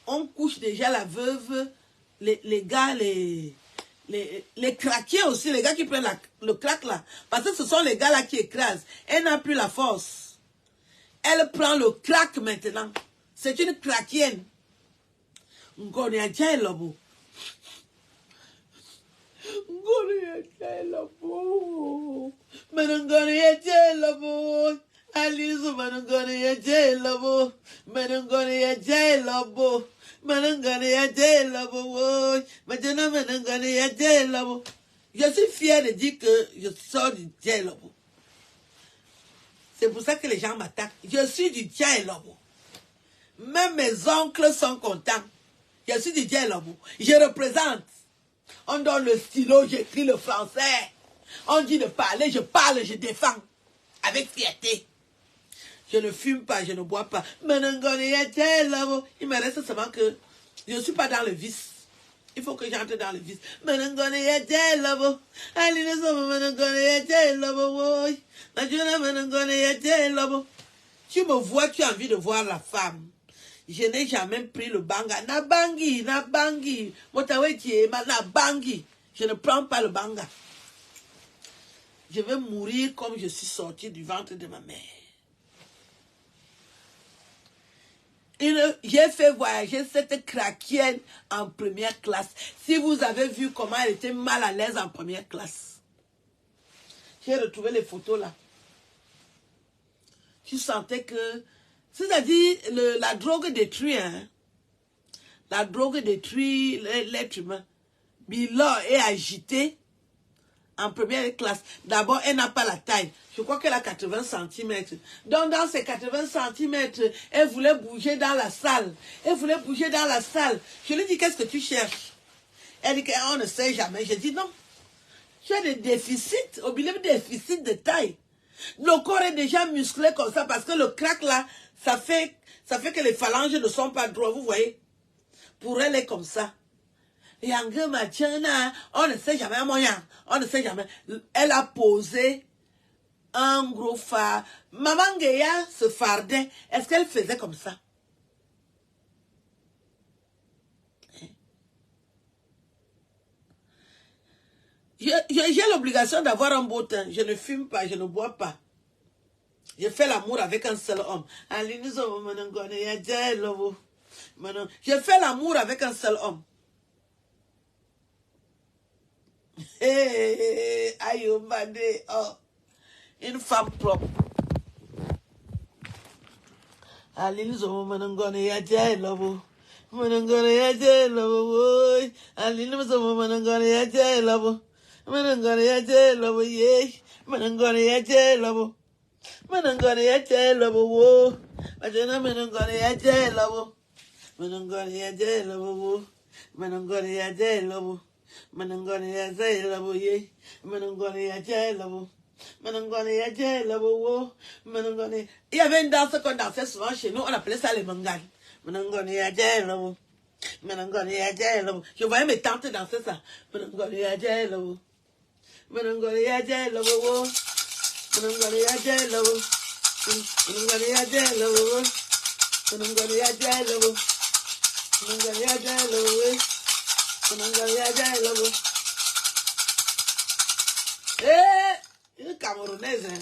Speaker 1: On couche déjà la veuve, les gars, les craquiers aussi, les gars qui prennent le crack là. Parce que ce sont les gars là qui écrasent. Elle n'a plus la force. Elle prend le crack maintenant. C'est une craquienne. Ngoni ajaye lobo. Ngoni ajaye lobo. Ngoni ajaye lobo. Alizu ngoni ajaye lobo. Ngoni ajaye lobo. Ngoni ajaye lobo. Maintenant ngoni ajaye lobo. Je suis fière de dire que je sors du Djaye Lobo. C'est pour ça que les gens m'attaquent. Je suis du Djaye Lobo. Même mes oncles sont contents. Je suis du Djaye Lobo. Je représente. On donne le stylo, j'écris le français. On dit de parler, je parle, je défends. Avec fierté. Je ne fume pas, je ne bois pas. Il me reste seulement que je ne suis pas dans le vice. Il faut que j'entre dans le vice. Tu me vois, tu as envie de voir la femme. Je n'ai jamais pris le banga. Na bangi. Na bangi. Je ne prends pas le banga. Je vais mourir comme je suis sortie du ventre de ma mère. J'ai fait voyager cette craquienne en première classe. Si vous avez vu comment elle était mal à l'aise en première classe. J'ai retrouvé les photos là. Tu sentais que... C'est-à-dire, la drogue détruit, hein. La drogue détruit l'être humain. Bilan est agité en première classe. D'abord, elle n'a pas la taille. Je crois qu'elle a 80 cm. Donc, dans ces 80 cm, elle voulait bouger dans la salle. Elle voulait bouger dans la salle. Je lui dis, qu'est-ce que tu cherches? Elle dit qu'on ne sait jamais. Je dis, non. Tu as des déficits, au milieu des déficits de taille. Le corps est déjà musclé comme ça parce que le crack là, ça fait que les phalanges ne sont pas droits, vous voyez. Pour elle est comme ça. Et on ne sait jamais moyen. On ne sait jamais. Elle a posé un gros phare. Maman Geya se fardait. Est-ce qu'elle faisait comme ça? J'ai l'obligation d'avoir un beau teint. Je ne fume pas, je ne bois pas. Je fais l'amour avec un seul homme. Je fais l'amour avec un seul homme. Aïe, oh, une femme propre. Il y avait une danse qu'on dansait souvent chez nous, on appelait ça les mangas. Je voyais mes tantes danser ça. Une Camerounaise, hein.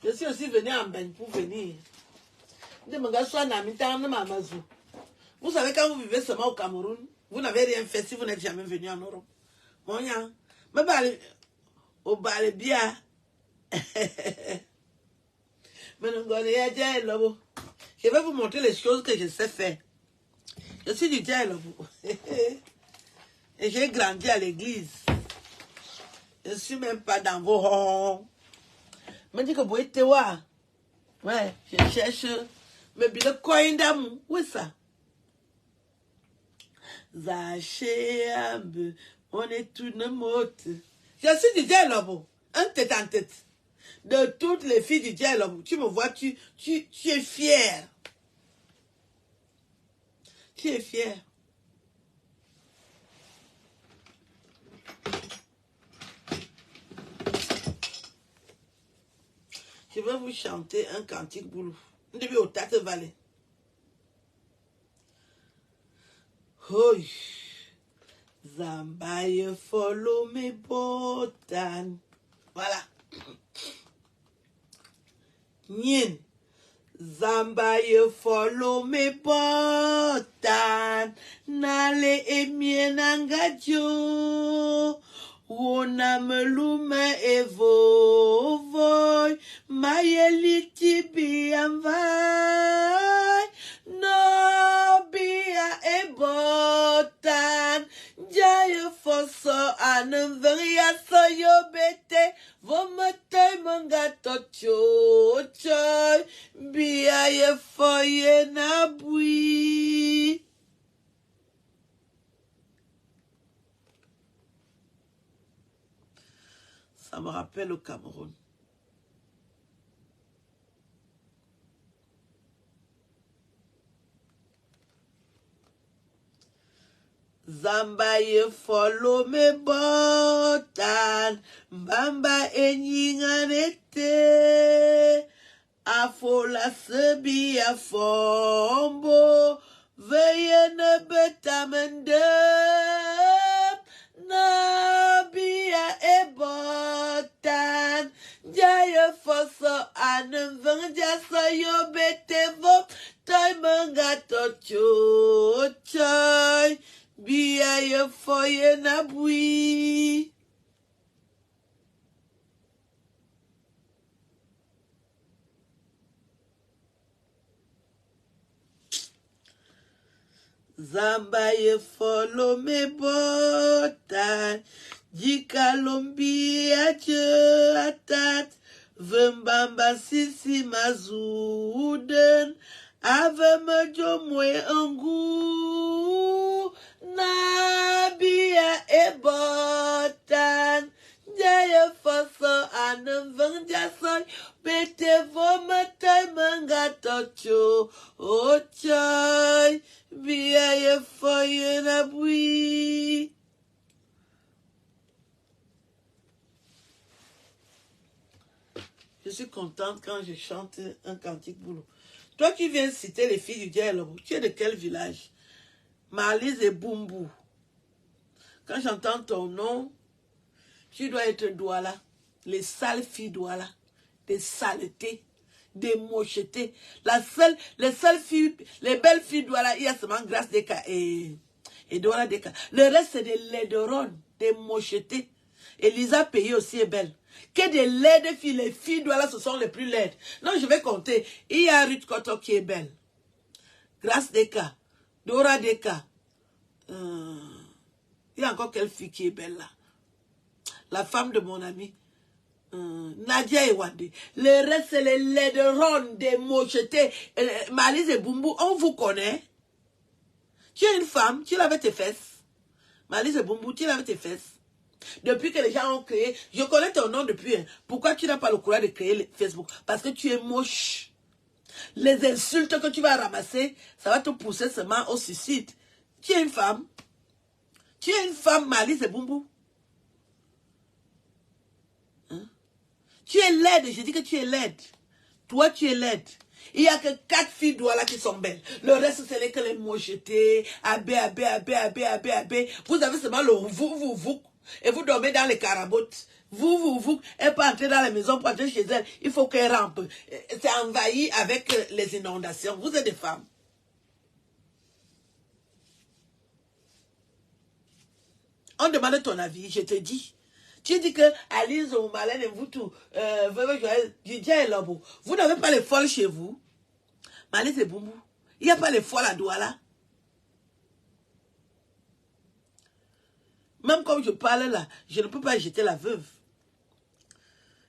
Speaker 1: Je suis aussi venue en Ben pour venir. Vous savez, quand vous vivez seulement au Cameroun, vous n'avez rien fait si vous n'êtes jamais venu en Europe. Au Balébia. Je vais vous montrer les choses que je sais faire. Je suis du dialogue. Et j'ai grandi à l'église. Je ne suis même pas dans vos ronds. Je dis que vous êtes là. Ouais, je cherche. Mais bien, coin d'amour. Où est ça? Zachéambe, on est tout le monde. Je suis du dialogue. Un tête en tête. De toutes les filles du dialogue. Tu me vois, tu es fière. Tu es fière. Je vais vous chanter un cantique boulou. Depuis au Tate Valley. Hoi. Zambaye follow me botan. Voilà. Nien. Zambaye follow me botan. Nale emien angadio. Wona melume evo. Mayeliti biamvai. No bia ebotan. Jaya foso anenveria soyo bete. Vomete mangato chochoy. Bia ye foye nabui. Ça me rappelle le Cameroun. Zambaye follow me botan. Bamba enyinganete. Afola sebi afombo. Veye ne betamende. Nabia ebotan. Jaya foso anenvenja soyo betevo. mangato choy. Bia ye foye na bui. Zamba ye follow me bota. Jikalombi ache atat. Vembamba sisi mazuden. Ave me jomwe angu. Nabia e botan. Jaya foso anem venjason. Bete vomata mangatocho. Ochoy. Bia ye foye na bui. Je suis contente quand je chante un cantique boulot. Toi qui viens citer les filles du dialogue, tu es de quel village? Marlise et Bumbu. Quand j'entends ton nom, tu dois être Douala. Les sales filles Douala. Des saletés, des mochetés. Les seules filles, les belles filles Douala, il y a seulement Grâce Deka et Douala Deka. Le reste, c'est des laideronnes, des mochetés. Elisa Payé aussi est belle. Que des laides filles, les filles Douala, ce sont les plus laides. Non, je vais compter. Il y a Ruth Koto qui est belle. Grâce Deka, Dora Deka. Il y a encore quelle fille qui est belle là? La femme de mon ami. Nadia et Wande. Le reste, c'est les laideronnes, des mochetés. Marlise et Bumbu, on vous connaît. Tu es une femme, tu laves tes fesses. Marlise et Bumbu, tu laves tes fesses. Depuis que les gens ont créé, je connais ton nom depuis. Pourquoi tu n'as pas le courage de créer Facebook? Parce que tu es moche. Les insultes que tu vas ramasser, ça va te pousser seulement au suicide. Tu es une femme. Tu es une femme, Marlise et Bumbu. Hein? Tu es laide, je dis que tu es laide. Toi, tu es laide. Il n'y a que 4 filles Douala qui sont belles. Le reste, ce n'est que les mochetés, abé. Vous avez seulement le vous. Et vous dormez dans les carabotes. Vous. Elle peut entrer dans la maison pour entrer chez elle. Il faut qu'elle rampe. C'est envahi avec les inondations. Vous êtes des femmes. On demande ton avis, je te dis. Tu dis que Alice ou Malène et vous tout, vous n'avez pas les folles chez vous. Malène et Bumbu. Il n'y a pas les folles à Douala. Même comme je parle là, je ne peux pas jeter la veuve.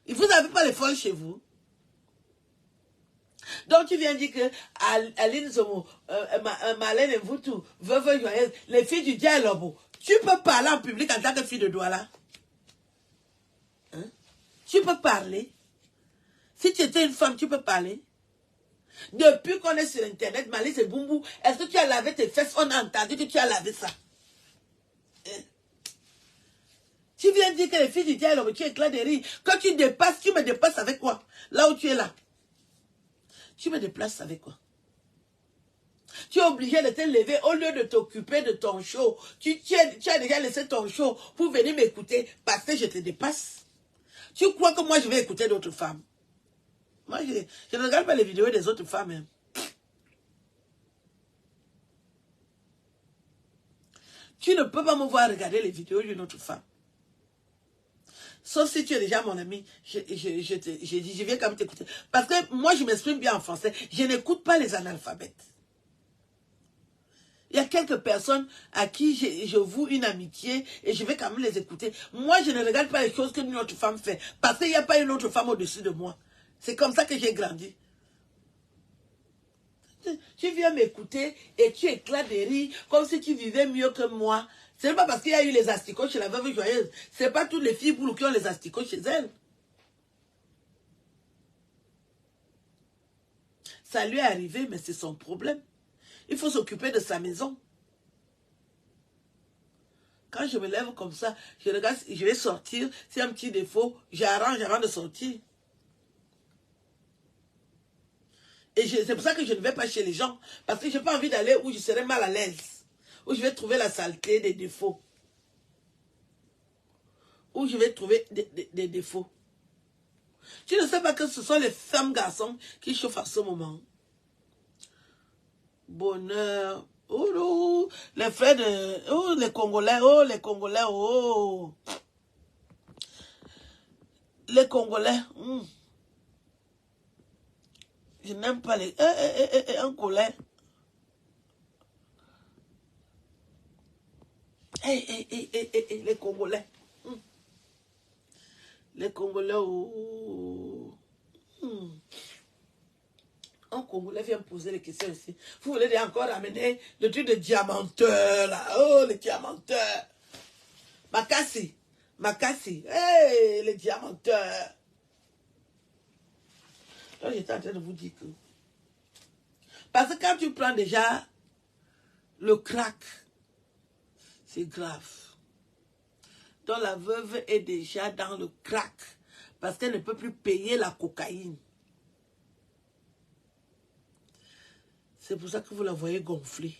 Speaker 1: Et vous n'avez pas les folles chez vous. Donc tu viens dire que Aline Zomo, Malène et vous tout, veuve joyeuse, les filles du dialogue, tu peux parler en public en tant que fille de Douala. Hein? Tu peux parler. Si tu étais une femme, tu peux parler. Depuis qu'on est sur Internet, Malice et Bumbu, est-ce que tu as lavé tes fesses? On a entendu que tu as lavé ça. Hein? Tu viens dire que les filles du dialogue, tu éclates de rire. Quand tu dépasses, tu me dépasses avec quoi? Là où tu es là. Tu me déplaces avec quoi? Tu es obligé de te lever au lieu de t'occuper de ton show. Tu as déjà laissé ton show pour venir m'écouter parce que je te dépasse. Tu crois que moi je vais écouter d'autres femmes? Moi je ne regarde pas les vidéos des autres femmes. Hein. Tu ne peux pas me voir regarder les vidéos d'une autre femme. Sauf si tu es déjà mon ami, je viens quand même t'écouter. Parce que moi je m'exprime bien en français. Je n'écoute pas les analphabètes. Il y a quelques personnes à qui je voue une amitié et je vais quand même les écouter. Moi, je ne regarde pas les choses qu'une autre femme fait. Parce qu'il n'y a pas une autre femme au-dessus de moi. C'est comme ça que j'ai grandi. Tu viens m'écouter et tu éclates des rires comme si tu vivais mieux que moi. Ce n'est pas parce qu'il y a eu les asticots chez la veuve joyeuse. Ce n'est pas toutes les filles boulot qui ont les asticots chez elles. Ça lui est arrivé, mais c'est son problème. Il faut s'occuper de sa maison. Quand je me lève comme ça, je regarde, je vais sortir. S'il y a un petit défaut, j'arrange avant de sortir. Et c'est pour ça que je ne vais pas chez les gens. Parce que je n'ai pas envie d'aller où je serai mal à l'aise. Où je vais trouver la saleté, des défauts. Où je vais trouver des défauts. Tu ne sais pas que ce sont les femmes garçons qui chauffent à ce moment. bonheur. Oh, oh, les frères de... Oh, les Congolais, oh, les Congolais, oh. Les Congolais. Je n'aime pas les... un colère. Les Congolais. Les Congolais, oh. Un Congolais vient me poser les questions ici. Vous voulez encore amener le truc de diamanteur, là. Oh, les diamanteurs. Makassi. Makassi. Hey, les diamanteurs. Donc, j'étais en train de vous dire que... Parce que quand tu prends déjà le crack, c'est grave. Donc, la veuve est déjà dans le crack. Parce qu'elle ne peut plus payer la cocaïne. C'est pour ça que vous la voyez gonfler.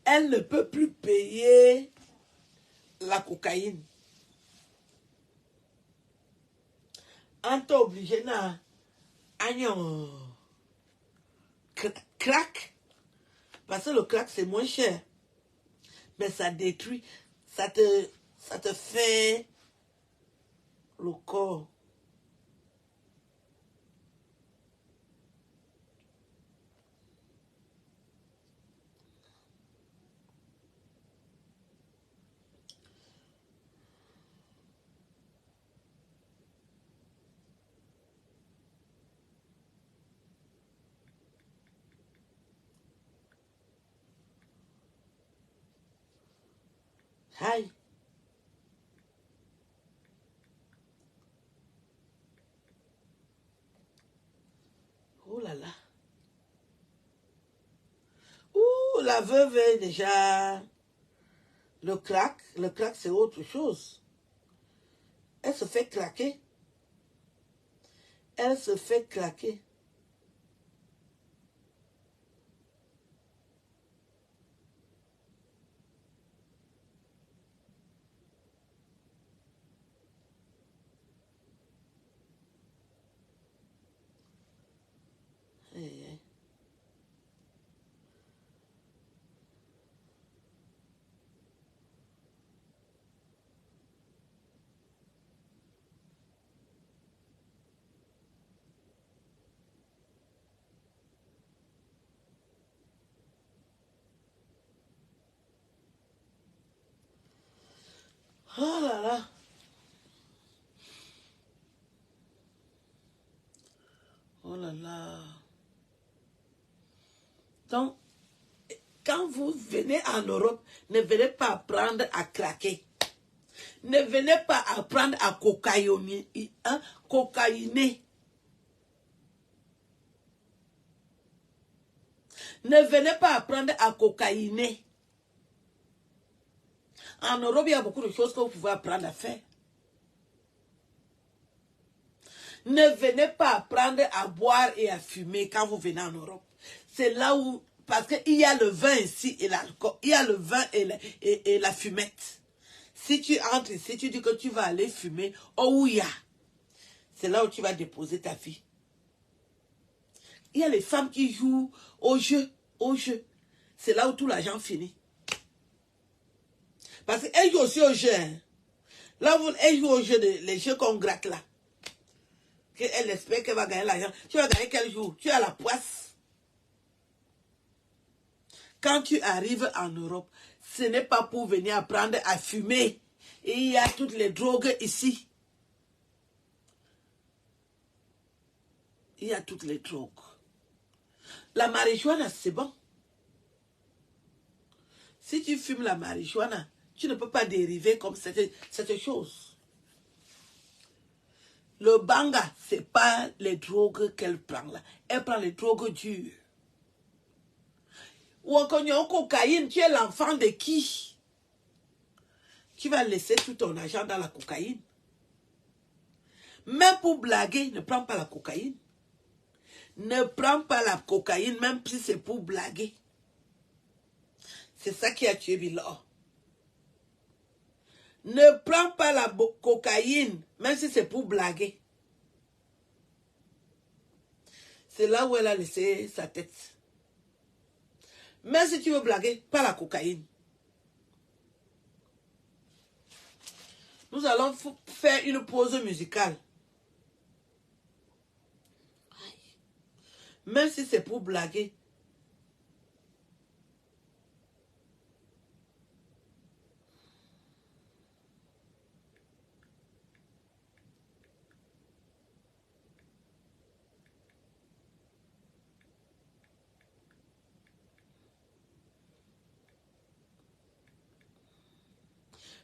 Speaker 1: Elle ne peut plus payer la cocaïne. On t'a obligé à crack. Parce que le crack, c'est moins cher. Mais ça détruit. Ça te fait le corps. Aïe. Oh là là. Ouh, la veuve est déjà... Le crack c'est autre chose. Elle se fait craquer. Elle se fait craquer. Aïe, aïe. Oh là là. Oh là là. Donc, quand vous venez en Europe, ne venez pas apprendre à craquer. Ne venez pas apprendre à cocaïner. Ne venez pas apprendre à cocaïner. En Europe, il y a beaucoup de choses que vous pouvez apprendre à faire. Ne venez pas apprendre à boire et à fumer quand vous venez en Europe. C'est là où... Parce qu'il y a le vin ici et l'alcool. Il y a le vin et la fumette. Si tu entres ici, tu dis que tu vas aller fumer, oh oui, c'est là où tu vas déposer ta fille. Il y a les femmes qui jouent au jeu, C'est là où tout l'argent finit. Parce qu'elles jouent aussi au jeu. Hein. Là, elles jouent au jeu, les jeux qu'on gratte là. Elle espère qu'elle va gagner l'argent. Tu vas gagner quel jour? Tu as la poisse. Quand tu arrives en Europe, ce n'est pas pour venir apprendre à fumer. Et il y a toutes les drogues ici. Il y a toutes les drogues. La marijuana, c'est bon. Si tu fumes la marijuana, tu ne peux pas dériver comme cette chose. Le banga, ce n'est pas les drogues qu'elle prend là. Elle prend les drogues dures. Ou encore, cocaïne, tu es l'enfant de qui? Tu vas laisser tout ton argent dans la cocaïne. Même pour blaguer, ne prends pas la cocaïne. Ne prends pas la cocaïne, même si c'est pour blaguer. C'est ça qui a tué Bilor. Ne prends pas la cocaïne, même si c'est pour blaguer. C'est là où elle a laissé sa tête. Mais si tu veux blaguer, pas la cocaïne. Nous allons faire une pause musicale. Même si c'est pour blaguer.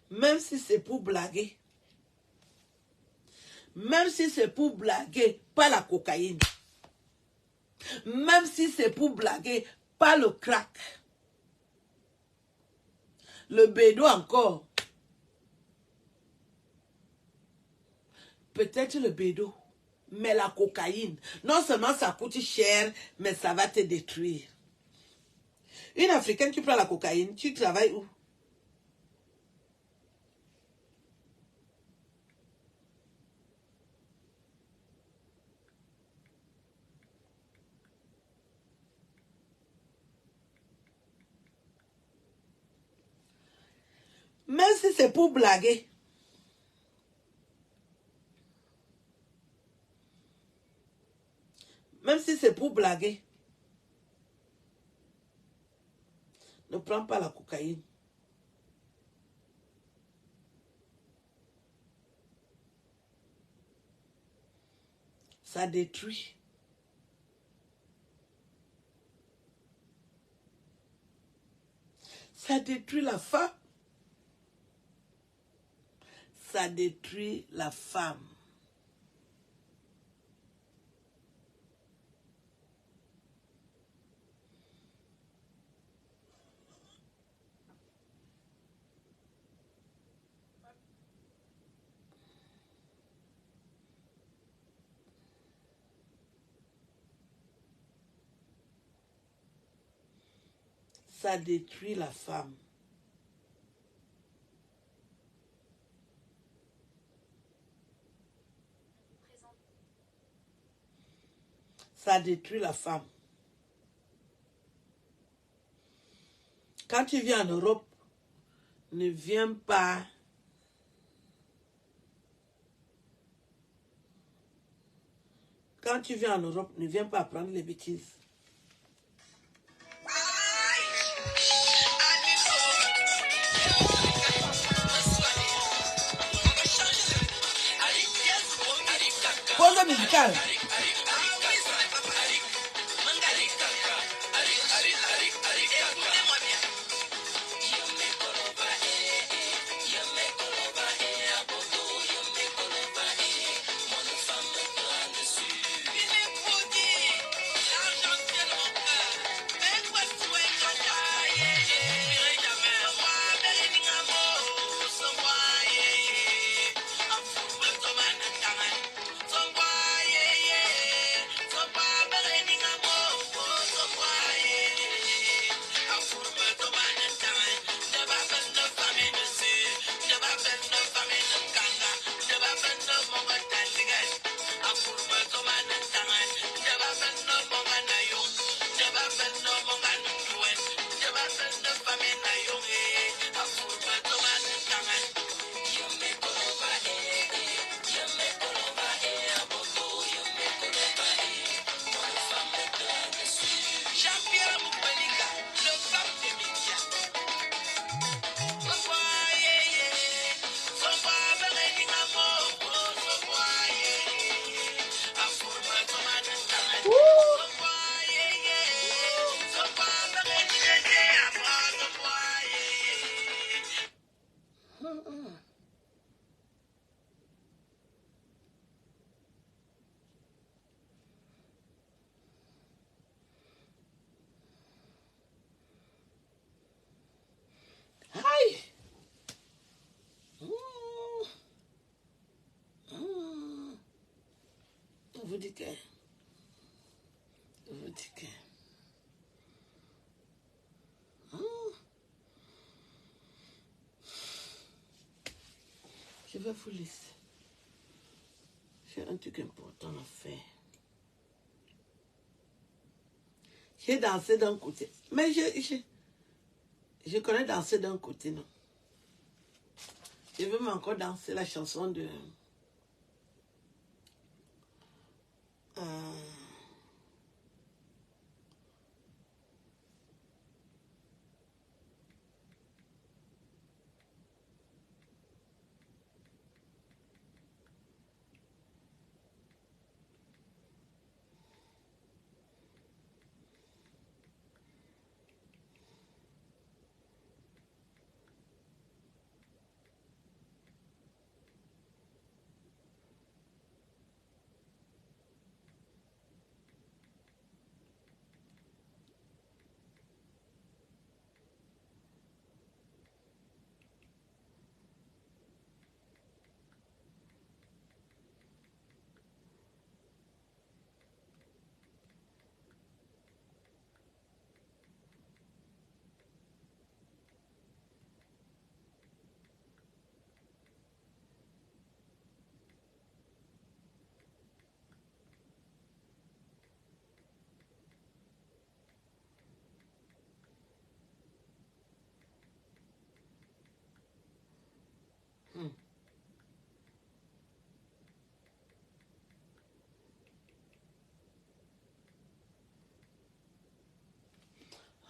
Speaker 1: Même si c'est pour blaguer. Même si c'est pour blaguer, pas la cocaïne. Même si c'est pour blaguer, pas le crack. Le bédo encore. Peut-être le bédo. Mais la cocaïne, non seulement ça coûte cher, mais ça va te détruire. Une Africaine qui prend la cocaïne, tu travailles où? Même si c'est pour blaguer. Même si c'est pour blaguer. Ne prends pas la cocaïne. Ça détruit. Ça détruit la femme. Ça détruit la femme. Ça détruit la femme. Ça détruit la femme. Quand tu viens en Europe, ne viens pas. Quand tu viens en Europe, ne viens pas apprendre les bêtises. Pause musicale. Aïe. Je vous dis que... Je vous dis que... Je vais vous laisser. J'ai un truc important à faire. J'ai dansé d'un côté. Mais je connais danser d'un côté, non. Je veux encore danser la chanson de...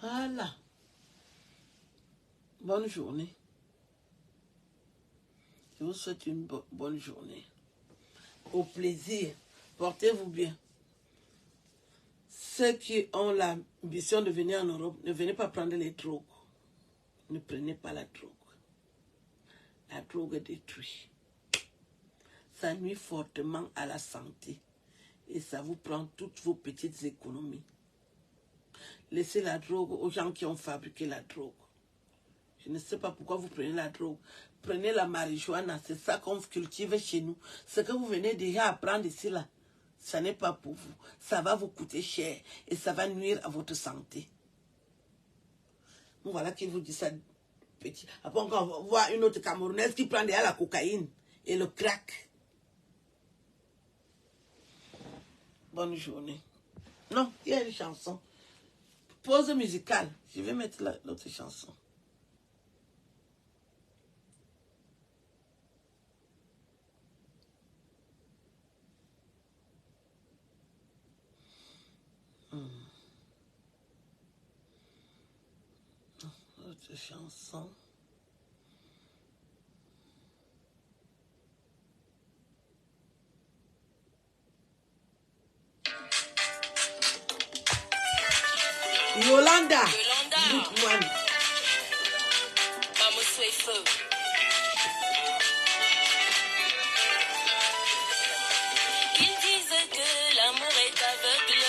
Speaker 1: Voilà. Bonne journée. Je vous souhaite une bonne journée. Au plaisir. Portez-vous bien. Ceux qui ont l'ambition de venir en Europe, ne venez pas prendre les drogues. Ne prenez pas la drogue. La drogue détruit. Ça nuit fortement à la santé. Et ça vous prend toutes vos petites économies. Laissez la drogue aux gens qui ont fabriqué la drogue. Je ne sais pas pourquoi vous prenez la drogue. Prenez la marijuana, c'est ça qu'on cultive chez nous. Ce que vous venez déjà apprendre ici, là, ça n'est pas pour vous. Ça va vous coûter cher et ça va nuire à votre santé. Voilà qui vous dit ça, petit. Après, on va voir une autre Camerounaise qui prend déjà la cocaïne et le crack. Bonne journée. Non, il y a une chanson. Pause musicale. Je vais mettre l'autre chanson. Autre chanson. Yolanda. Yolanda.
Speaker 2: Vamos soy feu. Ils disent que l'amour est aveugle.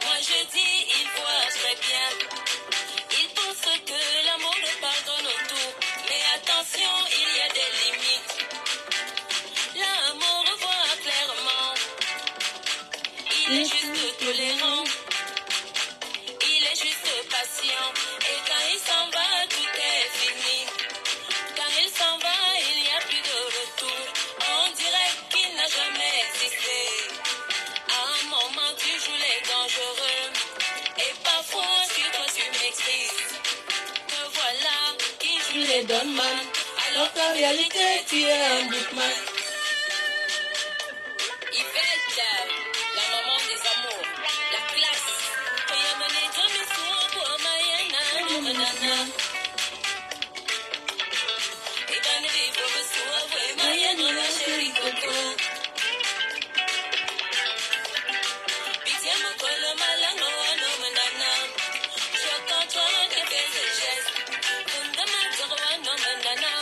Speaker 2: Moi je dis il voit très bien. Ils pensent que l'amour le pardonne tout. Mais attention, il y a des limites. L'amour voit clairement. Il est juste tolérant. Il est juste patient. Et quand il s'en va, tout est fini. Quand il s'en va, il n'y a plus de retour. On dirait qu'il n'a jamais existé. À un moment, tu joues les dangereux. Et parfois, sur toi, tu m'excites. Me voilà qui joue les donman. Alors qu'en réalité, tu es un bookman. Yvette, la maman des amours, la classe.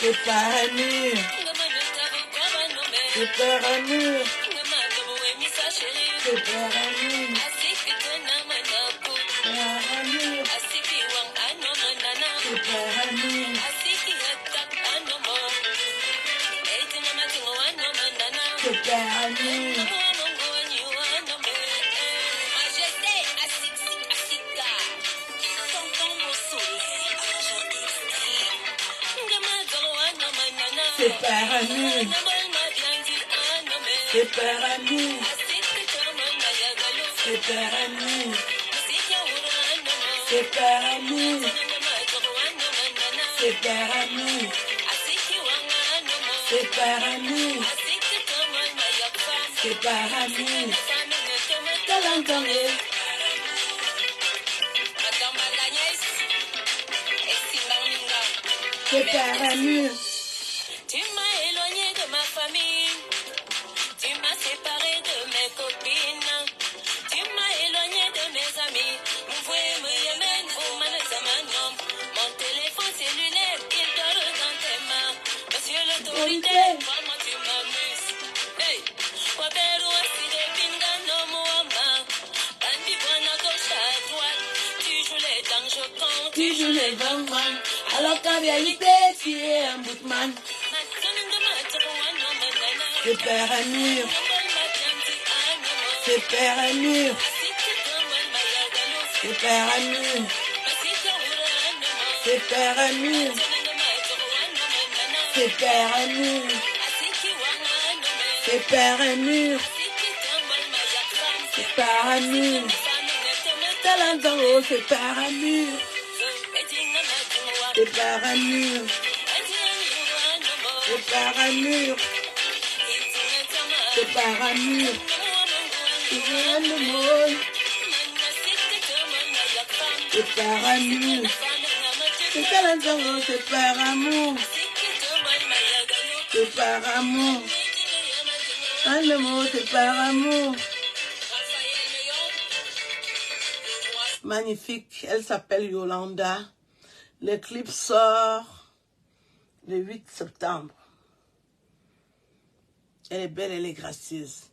Speaker 1: C'est pas un mur. C'est pas un mur. C'est pas un mur. C'est paranu. C'est paranu. C'est paranu. C'est permis. C'est permis. C'est permis. C'est permis. C'est permis.
Speaker 2: Tu m'as éloigné de ma famille. Tu m'as séparé de mes copines. Tu m'as éloigné de mes amis. Mon téléphone cellulaire, il dort dans tes mains. Monsieur l'autorité, vraiment tu m'amuses. Hey, Wabero assis de Pingano Moama. Bandi Buana gauche à droite. Tu joues les dents, je compte.
Speaker 1: Tu joues les bambans. Alors qu'en réalité, tu es un bootman. C'est permis. C'est permis. C'est permis. C'est permis. C'est permis. C'est permis. C'est permis. Talent, c'est permis. C'est permis. C'est permis. C'est permis. C'est permis. C'est par amour. C'est talent, c'est par amour. C'est par amour. Un mot, c'est par amour. Magnifique. Elle s'appelle Yolanda. Le clip sort le 8 septembre. Elle est belle, elle est gracieuse.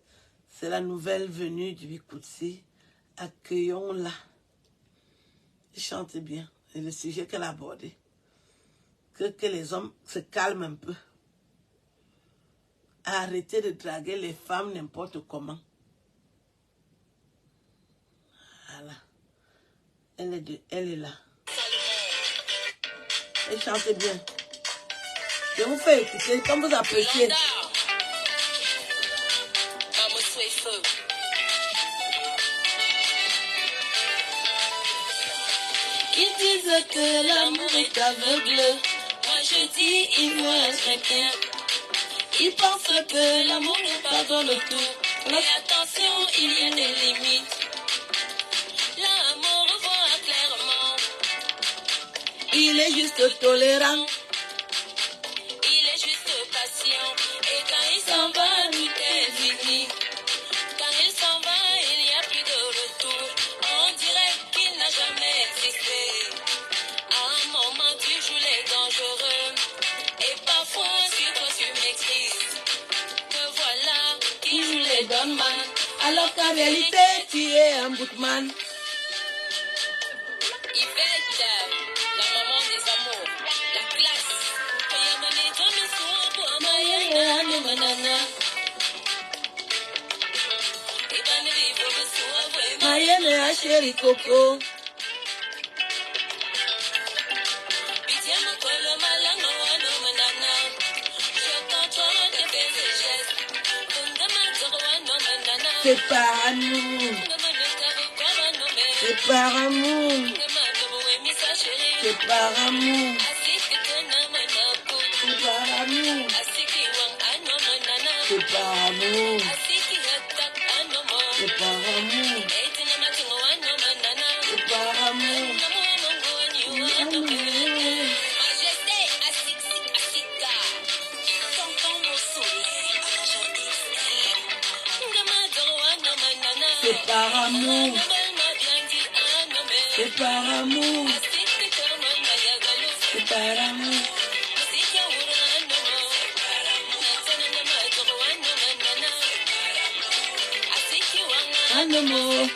Speaker 1: C'est la nouvelle venue du Bikoutsi. Accueillons-la. Elle chante bien. Et le sujet qu'elle a abordé. Que les hommes se calment un peu. Arrêtez de draguer les femmes n'importe comment. Voilà. Elle est là. Elle chante bien. Je vous fais écouter comme vous appréciez.
Speaker 2: Ils disent que l'amour est aveugle. Moi je dis il voit très bien. Ils pensent que l'amour nous pardonne tout. Mais attention, il y a des limites. L'amour voit clairement.
Speaker 1: Il est juste tolérant.
Speaker 2: Il est juste patient. Et quand il s'en va, tout est fini. Quand il s'en va, il n'y a plus de retour. On dirait qu'il n'a jamais existé. À un moment, tu joues les dangereux. Et parfois, sur toi, tu m'excites. Te voilà qui joue les gunman.
Speaker 1: Alors qu'en réalité, tu es un bootman.
Speaker 2: Yvette, la maman des amours, la classe.
Speaker 1: Mayenne a chéri Coco. C'est par amour. C'est par amour. C'est par amour. C'est par amour. C'est par amour. C'est par amour. C'est par amour. C'est par amour. C'est par amour. C'est par amour. Un mot.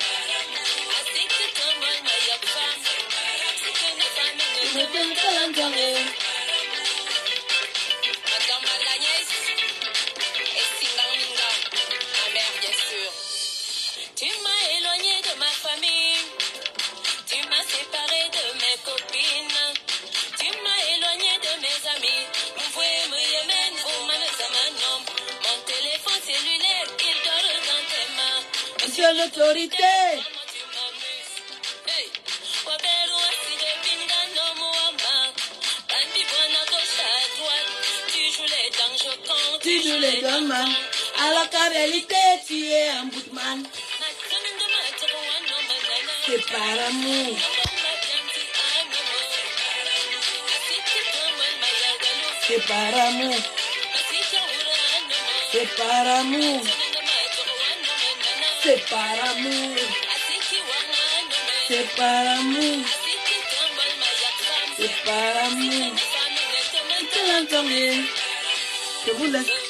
Speaker 2: Tu m'as éloigné de ma famille. Tu m'as séparé de mes copines. Tu m'as éloigné de mes amis. Mon téléphone cellulaire, il dort dans tes mains.
Speaker 1: Monsieur l'autorité.
Speaker 2: Comment tu m'amuses. Hey, Wabero joues les dangers quand
Speaker 1: Tu joues les gunman, alors qu'en réalité, tu es un bootman. C'est par amour. C'est par amour. C'est par amour. C'est par amour. C'est par amour. C'est par amour. Je vous laisse.